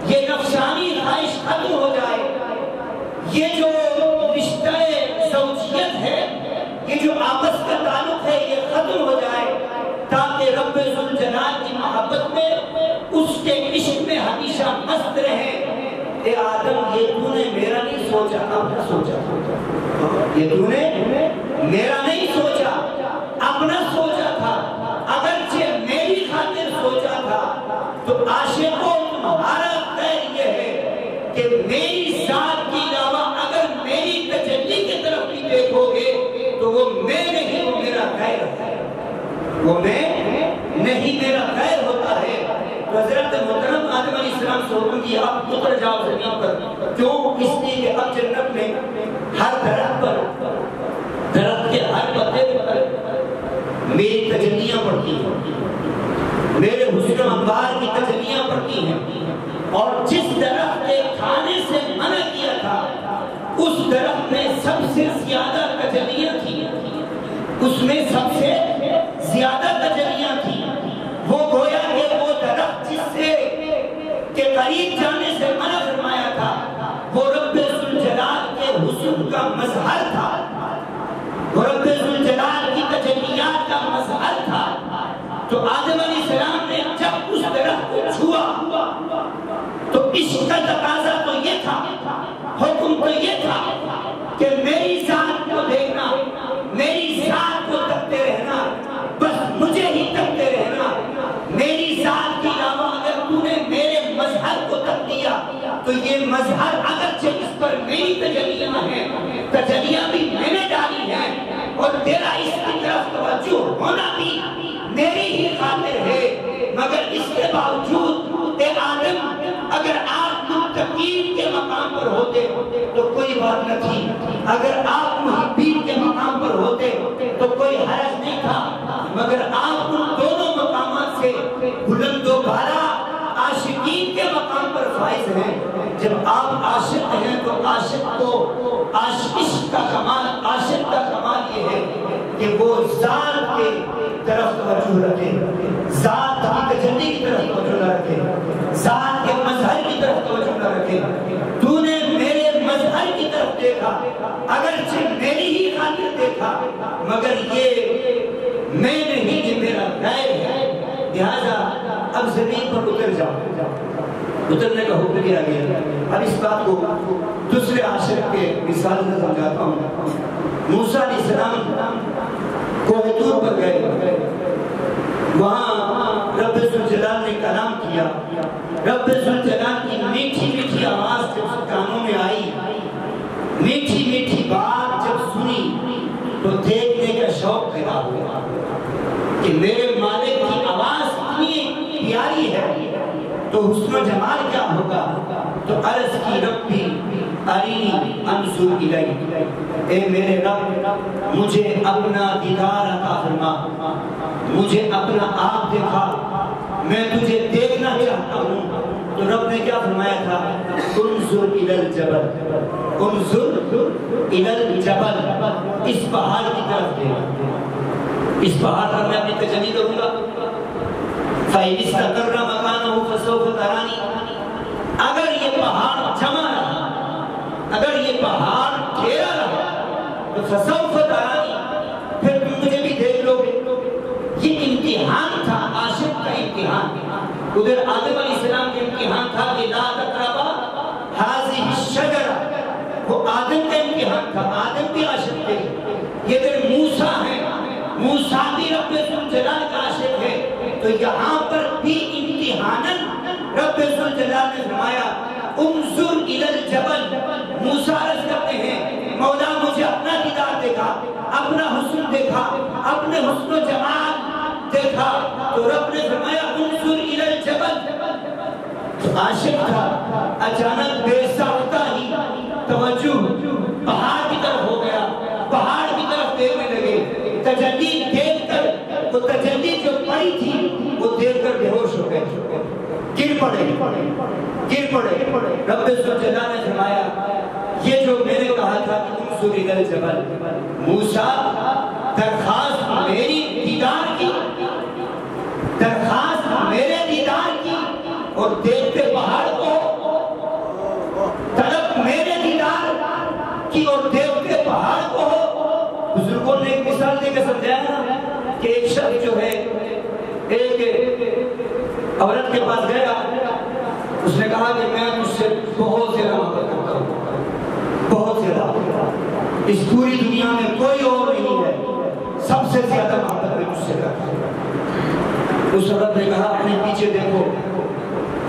A: یہ نفسانی خواہش ختم ہو جائے، یہ جو رشتہ زوجیت ہے، یہ جو آپس کا تعلق ہے یہ ختم ہو جائے، تاکہ رب ذوالجلال کی محبت میں، اس کے عشق میں ہمیشہ مست رہے۔ اے آدم یہ تو نے میرا نہیں سوچا، اپنا سوچا، یہ تو نے میرا نہیں سوچا،
B: غیر ہے، وہ میں نہیں، میرا غیر ہوتا ہے۔ تو حضرت محترم آدم علیہ السلام سے حکم دیا اب اتر جاؤ زمین پر، کیوں؟ اس لیے کہ اب جنت میں ہر درخت پر، درخت کے ہر پتے پر میری تجلیاں پڑتی ہیں، میرے حسن و انوار کی تجلیاں پڑتی ہیں، اور جس درخت کے کھانے سے منع کیا تھا اس درخت میں سب سے زیادہ تجلیاں تھیں، اس میں سب سے زیادہ تجلیاں تھیں۔ وہ گویا کہ وہ درخت جس سے کے قریب جانے سے منع فرمایا تھا وہ رب ذوالجلال کے حسن کا مظہر تھا، وہ رب ذوالجلال کی تجلیات کا مظہر تھا۔ تو آدم علیہ السلام نے جب اس درخت کو چھوا تو عشق کا تقاضا تو یہ تھا، حکم تو یہ تھا کہ میری ذات کو دیکھنا، میری ذات کو تکتے رہنا، بس مجھے ہی تکتے رہنا، میری ذات کے علاوہ اگر تو نے میرے مظہر کو تک دیا تو یہ مظہر اگرچہ اس پر میری تجلیاں ہیں، تجلیاں بھی میں نے ڈالی ہیں، اور تیرا اس کی طرف توجہ ہونا بھی میری ہی خاطر ہے، مگر اس کے باوجود اے آدم اگر آپ متقین کے مقام پر ہوتے تو کوئی بات نہ تھی، اگر آپ محبین کے مقام پر ہوتے تو کوئی حرج نہیں تھا، مگر آپ ان دونوں مقامات سے بلند و بالا عاشقین کے مقام پر فائز ہیں۔ جب آپ عاشق ہیں تو عاشق کا کمال یہ ہے کہ وہ ذات کے طرف توجہ رکھے، ذات کی تجلی کی طرف توجہ نہ رکھے، ذات کے مظہر کی طرف توجہ نہ رکھے۔ تو نے میرے مظہر کی طرف دیکھا، اگرچہ میری ہی خاطر دیکھا، مگر یہ میں نہیں، یہ میرا غیر ہے، لہذا اب زمین پر اتر جاؤ۔ اترنے کا حکم دیا گیا۔ اب اس بات کو دوسرے عاشق کے مثال سے سمجھاتا ہوں۔ موسیٰ علیہ السلام کوہ طور پر گئے، وہاں رب ذوالجلال نے کلام کیا، رب ذوالجلال کی میٹھی میٹھی آواز جب کانوں میں آئی، میٹھی میٹھی بات جب سنی تو دیکھنے کا شوق پیدا ہوا کہ میرے مالک کی آواز اتنی پیاری ہے تو حسن و جمال کیا ہوگا۔ تو عرض کی ربی ارینی انظر الیک، اے میرے رب مجھے اپنا دیدار عطا فرما، مجھے اپنا آپ دکھا، میں تجھے دیکھنا چاہتا ہوں۔ تو رب نے کیا فرمایا تھا؟ انظر الی الجبل، انظر الی الجبل، اس پہاڑ کی طرف دیکھ، اس پہاڑ پر میں اپنی تجلی کروں گا۔ فَإِنِ اسْتَقَرَّ مَكَانَهُ فَسَوْفَ تَرَانِي، اگر یہ پہاڑ جمع رہا، اگر یہ پہاڑ گھیرا رہا تو فَسَوْفَ تَرَانِي، پھر تم مجھے بھی دیکھ لو گے۔ یہ امتحان تھا، عاشق کا امتحان۔ ادھر آدم علیہ السلام کا امتحان تھا کہ لا تقربا هذه الشجرة، وہ آدم کا امتحان تھا، آدم بھی عاشق تھے۔ یہ ادھر موسیٰ ہیں، موسیٰ بھی رب ذوالجلال کا عاشق ہے، تو یہاں پر بھی امتحاناً رب ذوالجلال نے فرمایا انظر الی الجبل۔ موسیٰ عرض کرتے ہیں مولا مجھے اپنا دیدار دیکھا، اپنا حسن دیکھا، اپنے حسن و جمال دیکھا، تو رب نے فرمایا انظر الی الجبل۔ عاشق تھا، اچانک بے ساختہ ہی توجہ پہاڑ کی طرف ہو گیا، پہاڑ کی طرف دیکھنے لگے، تجلی دیکھ کر وہ تجلی جو پڑی تھی وہ دیکھ کر بے ہوش ہو گئے، گر پڑے۔ رب ذوالجلال نے فرمایا یہ جو میں نے کہا تھا کہ انظر الی الجبل، موسیٰ درخواست میری دیدار کی، درخواست میرے دیدار کی، اور دیکھتے پہاڑ کو، طلب میرے دیدار کی اور دیکھتے پہاڑ کو۔ بزرگوں نے ایک مثال دے کے سمجھایا نا کہ ایک شخص جو ہے ایک عورت کے پاس گیا، اس نے کہا کہ میں تجھ سے بہت زیادہ محبت کرتا ہوں، بہت زیادہ، اس پوری دنیا میں کوئی اور نہیں ہے، سب سے زیادہ محبت میں تجھ سے کرتا ہوں۔ اس عورت نے کہا اپنے پیچھے دیکھو،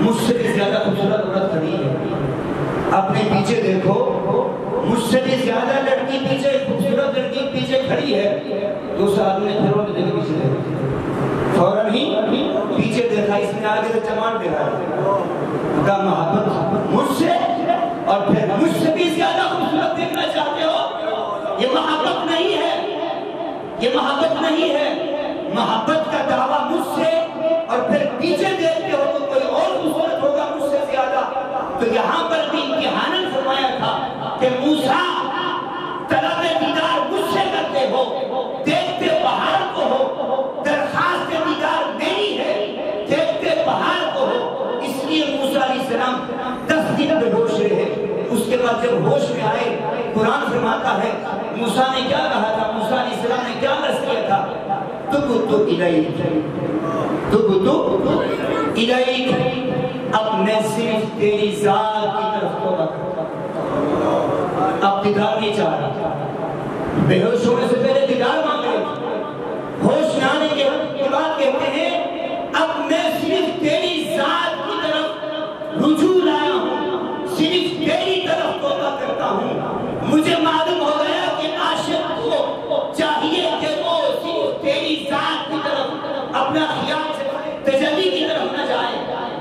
B: مجھ سے بھی زیادہ خوبصورت عورت کھڑی ہے، اپنے پیچھے دیکھو، مجھ سے بھی زیادہ لڑکی پیچھے خوبصورت لڑکی پیچھے کھڑی ہے. دوسرا آدمی نے پھر وہ دیکھ پیچھے دیکھا, فوراً ہی پیچھے دیکھا, اس نے آگے سے چمان دیکھا. کہا محبت مجھ سے اور پھر مجھ سے بھی زیادہ خوبصورت دیکھنا چاہتے ہو؟ یہ محبت نہیں ہے, یہ محبت نہیں ہے. محبت کا دعویٰ مجھ سے اور پھر پیچھے دیکھتے ہو تو کوئی اور خوبصورت ہوگا مجھ سے زیادہ. تو یہاں پر بھی امتحاناً فرمایا تھا کہ موسیٰ طلب دیدار مجھ سے کرتے ہو, دیکھتے پہاڑ کو ہو, درخواست دیدار میری ہے, دیکھتے پہاڑ کو ہو. اس لیے موسیٰ علیہ السلام 10 دن بے ہوش رہے. اس کے بعد جب ہوش میں آئے, قرآن فرماتا ہے موسیٰ نے کیا کہا تھا, موسیٰ علیہ السلام نے کیا عرض کیا تھا, تبتو الیک, تبتو الیک, اب میں صرف تیری ذات کی طرف توبہ کرتا ہوں. اب دیدار نہیں چاہ رہا. بے ہوش ہونے سے پہلے دیدار مانگ رہے تھے, ہوش میں آنے کے بعد کہتے ہیں اب میں صرف تیری ذات کی طرف رجوع لایا ہوں, صرف تیری طرف توبہ کرتا ہوں. مجھے معلوم ہو گیا کہ عاشق کو چاہیے کہ وہ صرف تیری ذات کی طرف اپنا خیال سے تجلی کی طرف نہ جائے,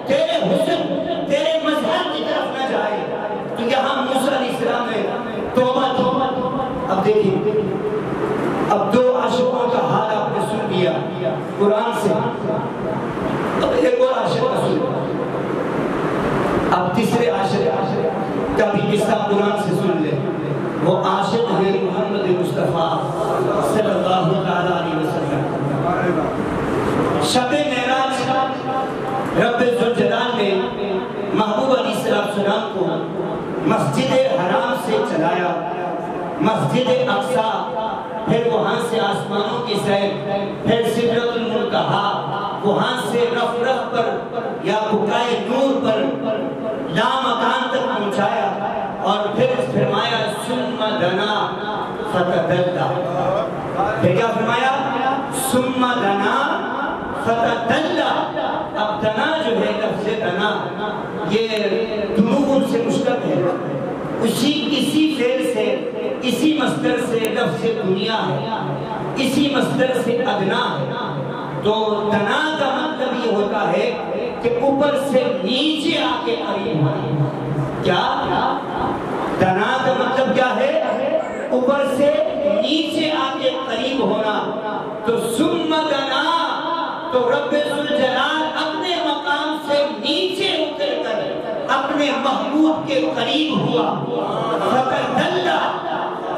B: تیرے حسن تیرے مظہر کی طرف نہ جائے. تو یہاں موسیٰ علیہ السلام نے توبہ کی. اب دیکھیں, اب 2 عاشقوں کا حال آپ نے سن لیا قرآن سے, اب ایک اور عاشق کا سن. اب تیسرے عاشق کا بھی قصہ قرآن سے سن لے. وہ عاشق ہے محمد مصطفیٰ صلی اللہ علیہ وسلم. شب معراج رب ذوالجلال نے محبوب علیہ السلام کو مسجد حرام سے چلایا, مسجد اقصیٰ, پھر وہاں سے آسمانوں کی سیر, پھر سدرۃ المنتہا, وہاں سے رف رف پر یا بقائے نور پر لامکان تک پہنچایا, اور پھر فرمایا ثم دنا فتدلی. پھر کیا فرمایا, ثم دنا فتدلی. اب دنا جو ہے, لفظ دنا یہ دنو سے مشتق ہے, اسی فعل سے, اسی مصدر سے لفظ دنیا ہے, اسی مصدر سے ادنا ہے. تو دنا کا مطلب یہ ہوتا ہے کہ اوپر سے نیچے آ کے قریب ہونا. کیا دنا کا مطلب کیا ہے, اوپر سے نیچے آ کے قریب ہونا. تو ثم دنا, تو رب ذوالجلال اپنے مقام سے نیچے اتر کر اپنے محبوب کے قریب ہوا. فتدلی,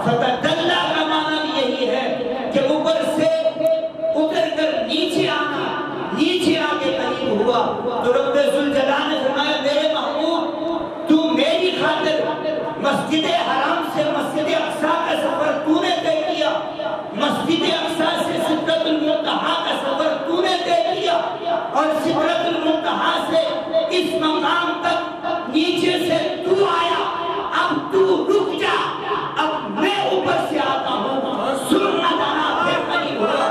B: فتدلی کا معنی بھی یہی ہے کہ اوپر سے اتر کر نیچے آنا, نیچے آ کے قریب ہوا. تو رب ذوالجلال نے فرمایا میرے محبوب تو میری خاطر مسجد حرام سے مسجد اقصیٰ کا سفر تو نے طے کیا, مسجد اقصیٰ سے سدرۃ المنتہا کا سفر تو نے طے کیا, اور سدرۃ المنتہا سے اس مقام تک نیچے سے تو آیا. اب تو رک جا, اب میں اوپر سے آتا ہوں. سننا دانا پھر قریب ہوا.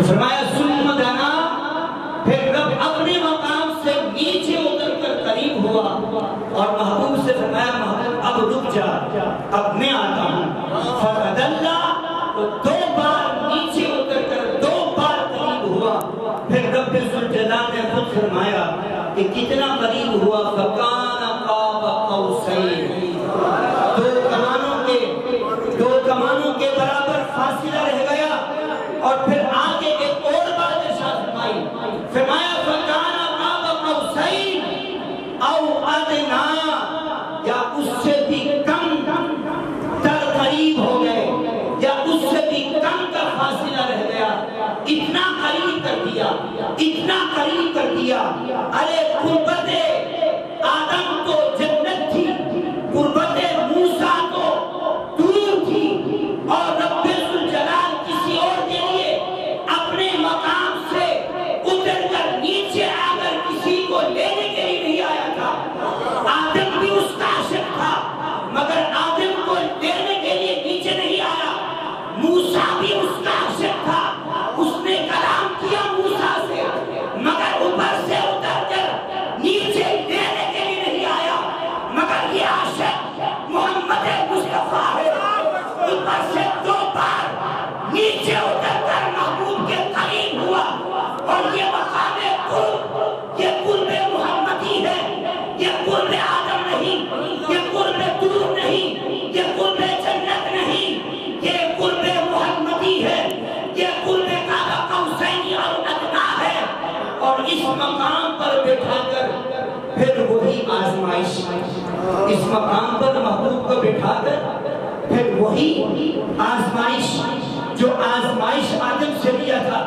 B: فرمایا ثم دنا, پھر رب اپنے مقام سے نیچے اتر کر قریب ہوا, اور محبوب سے فرمایا محبوب اب رک جا, اب میں آتا ہوں. فتدلی, تو 2 بار نیچے اتر کر 2 بار قریب ہوا. پھر رب ذوالجلال نے خود فرمایا کہ کتنا قریب ہوا, فکان قاب قوسین, 2 کمانوں کے برابر فاصلہ رہ گیا. اور پھر آگے ایک اور بات ارشاد فرمائی, فرمایا فکان قاب قوسین او ادنا, یا اس سے بھی کم تر قریب ہو گئے, یا اس سے بھی کم کا فاصلہ رہ گیا. اتنا قریب کر دیا, اتنا قریب کر دیا. ارے قربت آدم تو جنت تھی, قربت موسیٰ تو دور تھی, اور رب ذوالجلال کسی اور کے لیے اپنے مقام سے اتر کر نیچے آ کر کسی کو لے مقام پر محبوب کو بٹھا کر پھر وہی آزمائش جو آزمائش آدم سے لیا تھا،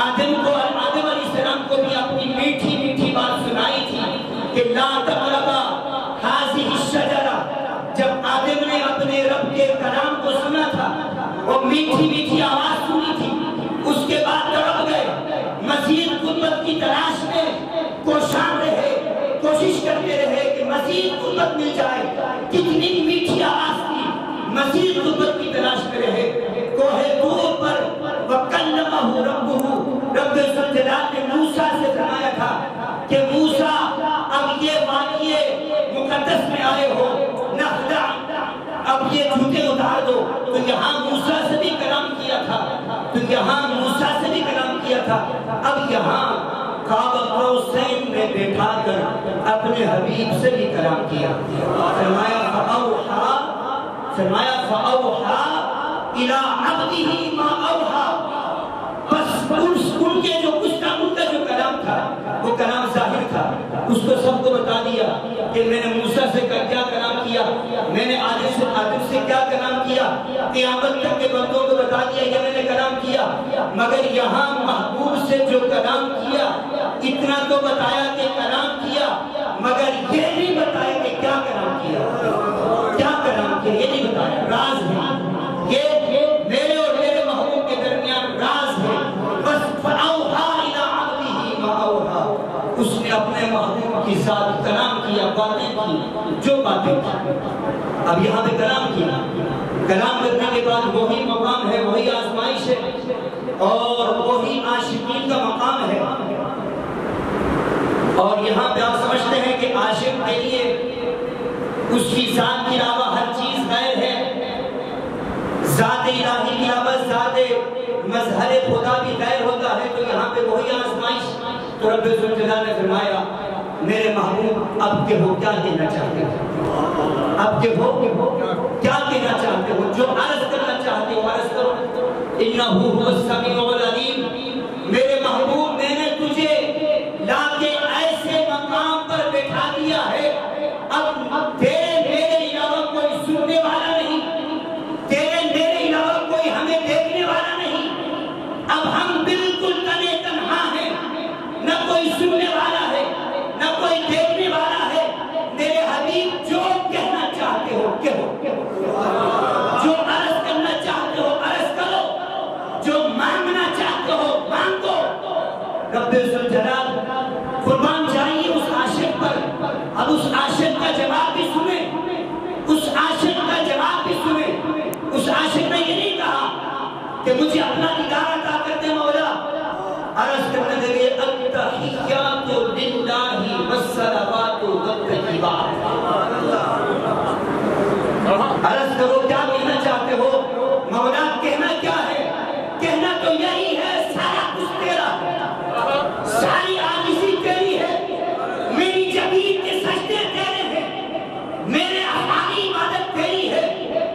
B: آدم علیہ السلام کو بھی اپنی میٹھی میٹھی بات سنائی تھی کہ لا تقربا ہذہ الشجرہ. جب آدم نے اپنے رب کے کلام کو سنا تھا، وہ میٹھی میٹھی آواز سنی تھی، اس کے بعد تڑپ گئے، مزید قربت کی تلاش میں کوشاں رہے، کوشش کرتے رہے کہ مزید قربت مل جائے. کتنی میٹھی آواز تھی، مزید قربت کی تلاش میں رہے. کوہ طور پر وَكَلَّمَهُ رَبُّهُ، رب ذوالجلال نے موسیٰ سے فرمایا تھا کہ موسیٰ اب یہ واقعے مقدس میں آئے ہو، نخدع، اب یہ جوتے اتار دو. تو یہاں موسیٰ سے بھی کلام کیا تھا، تو یہاں موسیٰ سے بھی کلام کیا تھا، اب یہاں قاب قوسین میں بیٹھا کر اپنے حبیب سے بھی کلام کیا. فرمایا فَأَوْحَا إِلَىٰ عَبْدِهِ مَا أَوْحَا. بس ان کے جو ان کا جو کلام تھا وہ کلام ظاہر تھا، اس کو سب کو بتا دیا کہ میں نے موسیٰ سے کیا کلام کیا، میں نے آدم سے کیا کلام کیا، قیامت تک کے بندوں کو بتا دیا یہ میں نے کلام کیا. مگر یہاں محبوب سے جو کلام کیا اتنا تو بتایا کہ کلام کیا، مگر یہ نہیں بتایا کہ کیا کلام کیا، کیا کلام کیا یہ نہیں بتایا. راز ہے یہ میرے اور میرے محبوب کے درمیان راز ہے. بس فَأَوْحَا إِلَىٰ عَبْدِهِ مَا أَوْحَا، اس نے اپنے محبوب کے ساتھ کلام کیا، باتیں کی جو باتیں کی. اب یہاں پہ کلام کیا، کلام کرنے کے بعد وہی مقام ہے، وہی آزمائش ہے اور وہی عاشقین کا مقام ہے. اور یہاں پہ آپ سمجھتے ہیں کہ عاشق کے لیے اس کی ذات کے علاوہ ہر چیز غیر ہے، ذات الہی کے علاوہ ذات مظہر خدا بھی غیر ہوتا ہے. تو یہاں پہ وہی آزمائش. تو رب ذوالجلال نے فرمایا میرے محبوب اب کے ہو کیا کہنا چاہتے ہو، اب کے ہو کیا کہنا چاہتے ہو، جو عرض کرنا چاہتے ہو عرض کرو. انہ هو السمیع العلیم. میرے محبوب میں نے تجھے لا کے ایسے مقام پر بٹھا دیا ہے، اب تیرے میرے علاوہ کوئی سننے والا نہیں، تیرے میرے علاوہ کوئی ہمیں دیکھنے والا نہیں. اب ہم بالکل تنے تنہا ہیں، نہ کوئی سننے والا ہے نہ کوئی دیکھنے والا ہے. میرے حبیب جو کہنا چاہتے ہو کہو، جو عرض کرنا چاہتے ہو عرض کرو، جو مانگنا چاہتے ہو مانگو. رب ذوالجلال قربان جائیے اس عاشق پر. اب اس عاشق کا جواب بھی سنیں، اس عاشق کا جواب بھی سنیں. اس عاشق نے یہ نہیں کہا کہ مجھے اپنا دیدار عطا کر دے مولا. عرض کرنے لگے التحیات للہ والصلوات والطیبات. عرض کرو کیا کہنا چاہتے ہو مولا، کہنا کیا ہے؟ کہنا تو یہی ہے سارا کچھ تیرا ہے، ساری عاجزی تیری ہے، میری جبین کے سجدے تیرے ہیں، میرے افعالی عبادت تیری ہے،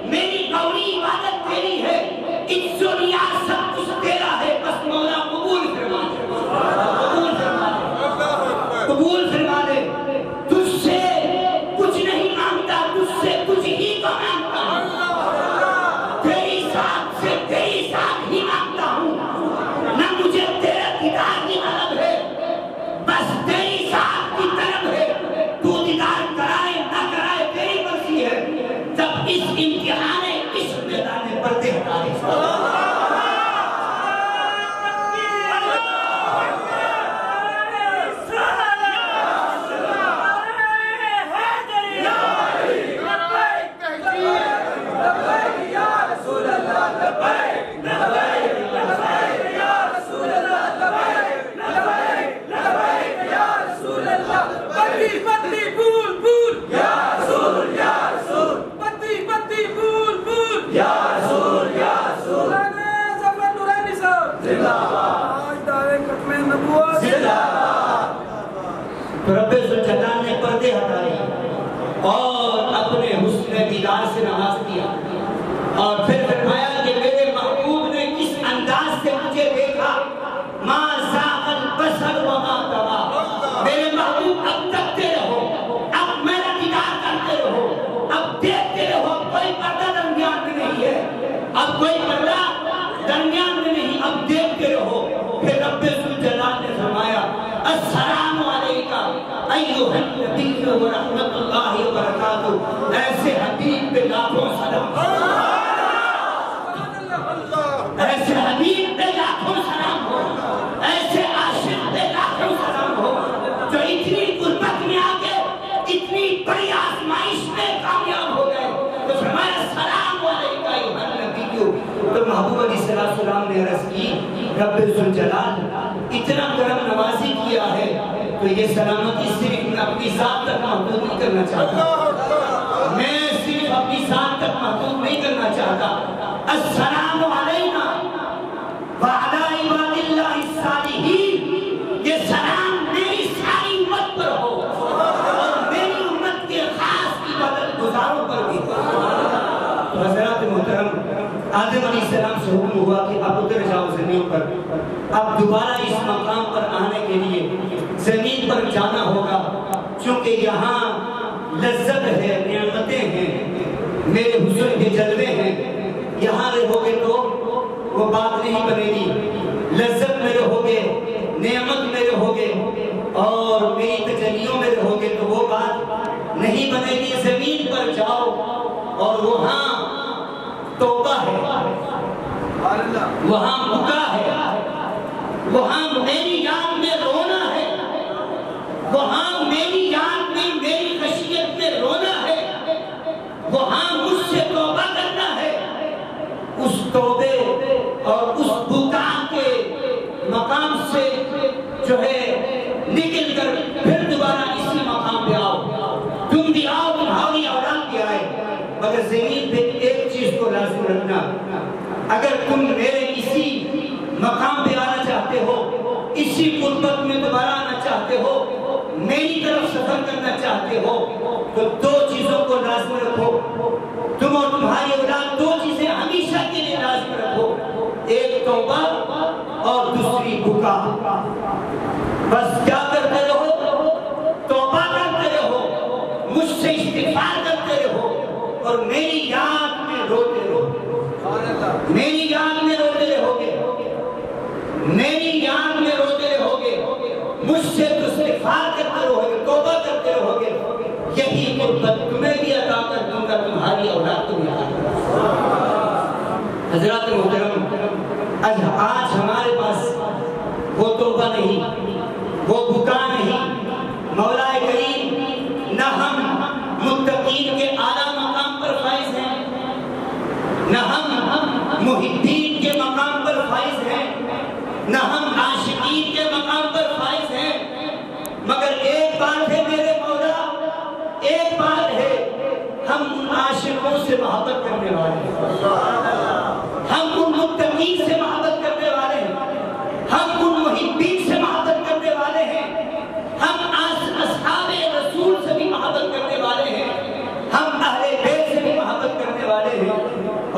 B: میری قولی عبادت تیری ہے، عز و نیاز سب کچھ تیرا ہے. بس مولا قبول فرما دے، قبول فرما دے، قبول فرما دے. تجھ سے کچھ نہیں مانگتا، تجھ سے کچھ ہی تو مانگتا ہوں، تیری ذات سے تیری ذات ہی مانگتا ہوں. نہ مجھے تیرے دیدار کی طلب ہے، بس تیری ذات کی طلب ہے. تو دیدار کرائے نہ کرائے تیری مرضی ہے. جب اس امتحان اس میدان پردے ہٹا دے. تو رب ذوالجلال نے پردے ہٹائے اور اپنے حسن دیدار سے نواز دیا اور پھر فرمایا کہ میرے محبوب نے کس انداز سے مجھے دیکھا. ما زاغ البصر وما طغى. میرے محبوب اب تکتے رہو، اب میرا دیدار کرتے رہو. النبی ورحمۃ اللہ وبرکاتہ، ایسے حبیب پہ لاکھوں سلام، ایسے حبیب پہ لاکھوں سلام ہو، ایسے عاشق پہ لاکھوں سلام ہو، جو اتنی غربت میں آ کے اتنی بڑی آزمائش میں کامیاب ہو گئے، تو فرمایا السلام علیکہ ایھا النبی۔ تو محبوب علیہ السلام نے عرض کی رب ذوالجلال اتنا کرم نوازی کیا ہے، تو یہ سلامتی صرف میں اپنی ذات تک محدود نہیں کرنا چاہتا، میں صرف اپنی ذات تک محدود نہیں کرنا چاہتا، السلام علینا وعلی عباد اللہ الصالحین، یہ سلام میری ساری امت پر ہو اور میری امت کے خاص عبادت گزاروں پر بھی ہو۔ تو حضرات محترم، آدم علیہ السلام سے حکم ہوا کہ اب اتر جاؤ زمین پر، اب دوبارہ اس مقام پر آنے کے لیے زمین پر جانا ہوگا، چونکہ یہاں لذت ہے، نعمتیں ہیں، میرے حضور کے جلوے ہیں، یہاں رہو گے تو وہ بات نہیں بنے گی، لذت میں رہو گے، نعمت میں رہو گے اور میری تجلیوں میں رہو گے تو وہ بات نہیں بنے گی۔ زمین پر جاؤ اور وہاں توبہ ہے، وہاں بکا ہے، وہاں میری یاد میں رونا ہے، وہاں میری یاد میں میری خشیت میں رونا ہے، وہاں مجھ سے توبہ کرنا ہے۔ اس توبے اور اس بکا کے مقام سے جو ہے نکل کر پھر دوبارہ اسی مقام پہ آؤ، تم بھی آؤ، تمہاری اولاد بھی آئے، مگر زمین پہ ایک چیز کو لازم رکھنا، اگر تم میرے اسی مقام پہ آنا چاہتے ہو، اسی قربت میں دوبارہ آنا چاہتے ہو، میری طرف سفر کرنا چاہتے ہو، تو دو چیزوں کو لازم رکھو، تم اور تمہاری اولاد دو چیزیں ہمیشہ کے لیے لازم رکھو، ایک توبہ اور دوسری بکا۔ بس کیا کرتے رہو؟ توبہ کرتے رہو، مجھ سے استغفار کرتے رہو اور میری یاد میں روتے رہو، میری یاد میں روتے رہو گے، میری یاد میں روتے رہو گے، مجھ سے استغفار کرتے رہو گے، توبہ کرتے رہو گے، یہی قربت تمہیں بھی عطا کر دوں گا، تمہاری اولاد کو بھی عطا کر دوں گا۔ حضرات محترم، آج ہمارے پاس وہ توبہ نہیں، وہ بکا نہیں، مولا کریم نہ ہم متقین کے اعلیٰ مقام پر فائز ہیں، نہ ہم محبین کے مقام پر فائز ہیں، نہ ہم عاشقین کے مقام پر فائز ہیں، مگر ایک بات ہے میرے مولا، ایک بات ہے، ہم ان عاشقوں سے محبت کرنے والے ہیں، ہم ان متقین سے محبت کرنے والے ہیں، ہم ان محبین سے محبت کرنے والے ہیں، ہم اصحاب رسول سے بھی محبت کرنے والے ہیں، ہم اہل بیت سے بھی محبت کرنے والے ہیں،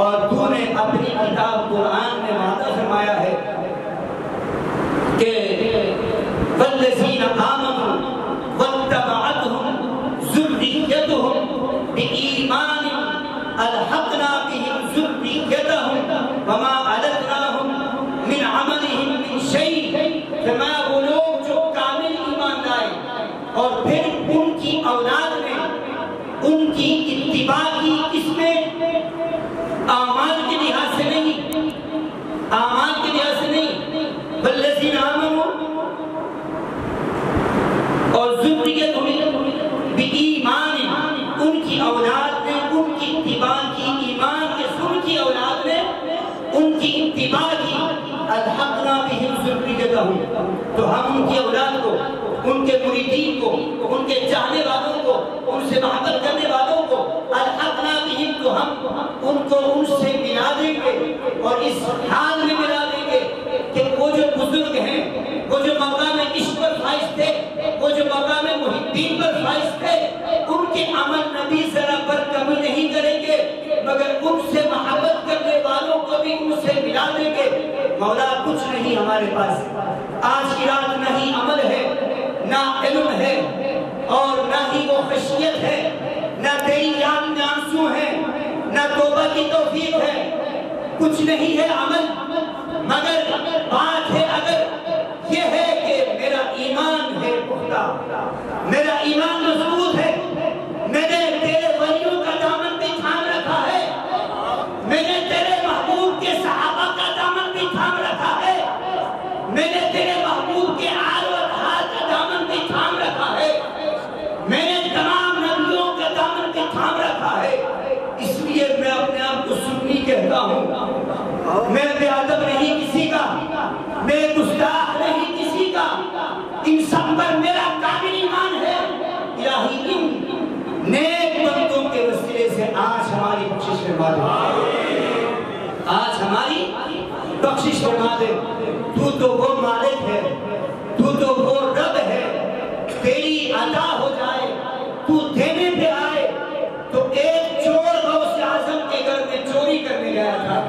B: اور تو نے اپنی کتاب قرآن میں وعدہ فرمایا ہے کہ والذین آمنوا واتبعتهم ذریتهم بإیمان الحقنا بهم ذریتهم وما علتناهم من عملهم من شیء، فرمایا وہ لوگ جو کامل ایمان لائے اور پھر ان کی اولاد نے ان کی اتباع کی، اس میں اعمال کے لحاظ سے نہیں، اعمال کے لحاظ سے نہیں، والذین آمنوا اور ذریتهم بإیمان، ان کی اولاد نے ان کی اتباع کی، ایمان کے سن کی اولاد نے ان کی اتباع کی، الحقنا بهم ذریتهم، تو ہم ان کی اولاد کو، ان کے مریدین کو، ان کے چاہنے والوں کو، ان سے محبت کرنے والوں کو، الحقنا بهم، تو ہم ان کو ان سے ملا دیں گے، اور اس حال میں ملا دیں گے کہ وہ جو بزرگ ہیں، وہ جو مقام عشق پر فائز تھے، وہ جو مقام محبین پر فائز تھے، ان کے عمل نبی ذرا پر کمی نہیں کریں گے، مگر ان سے محبت کرنے والوں کو بھی ان سے ملا دیں گے۔ مولا کچھ نہیں ہمارے پاس آج کی رات، نہ ہی عمل ہے، نہ علم ہے، اور نہ ہی وہ خشیت ہے، نہ تیری یاد میں آنسو ہے، نہ توبہ کی توفیق ہے، کچھ نہیں ہے عمل، مگر بات ہے اگر یہ ہے کہ میرا ایمان ہے پختہ، میرا ایمان میں بے ادب نہیں کسی کا، میں گستاخ نہیں کسی کا، ان سب پر میرا کامل ایمان ہے۔ الہی ان نیک بندوں کے وسیلے سے آج ہماری بخشش فرما دے، آج ہماری بخشش فرما دے۔ تو تو وہ مالک ہے، تو تو وہ رب ہے، تیری عطا ہو جائے، تو دینے پہ آئے۔ تو ایک چور غوث اعظم کے گھر میں چوری کرنے گیا تھا،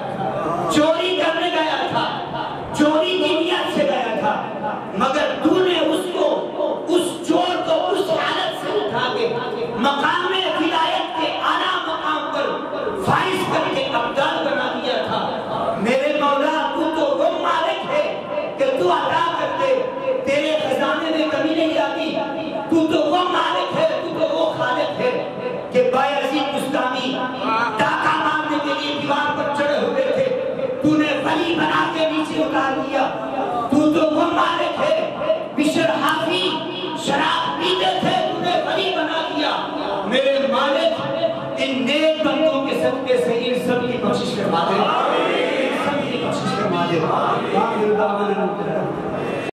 B: چوری کرنے گیا تھا، چوری کی نیت سے گیا تھا، مگر تو نے اس کو، اس چور کو اس حالت سے اٹھا کے مقام ولایت کے اعلیٰ مقام پر فائز کر کے ابدال بنا دیا تھا۔ میرے مولا تو تو وہ مالک ہے کہ تو عطا کر دے، تیرے خزانے میں کمی نہیں آتی۔ تو تو وہ مالک ہے، تو تو وہ خالق ہے کہ بایزید بستامی ڈاکہ مارنے کے لیے دیوار پر چڑھے ہوئے تھے، تو نے ولی بنا کے نیچے اتار دیا۔ تو تو وہ مالک ہے، بشر حافی شراب پیتے تھے، تو نے ولی بنا دیا۔ میرے مالک ان نیک بندوں کے صدقے سے ان سب کی بخشش فرما دے، ان سب کی بخشش فرما دے۔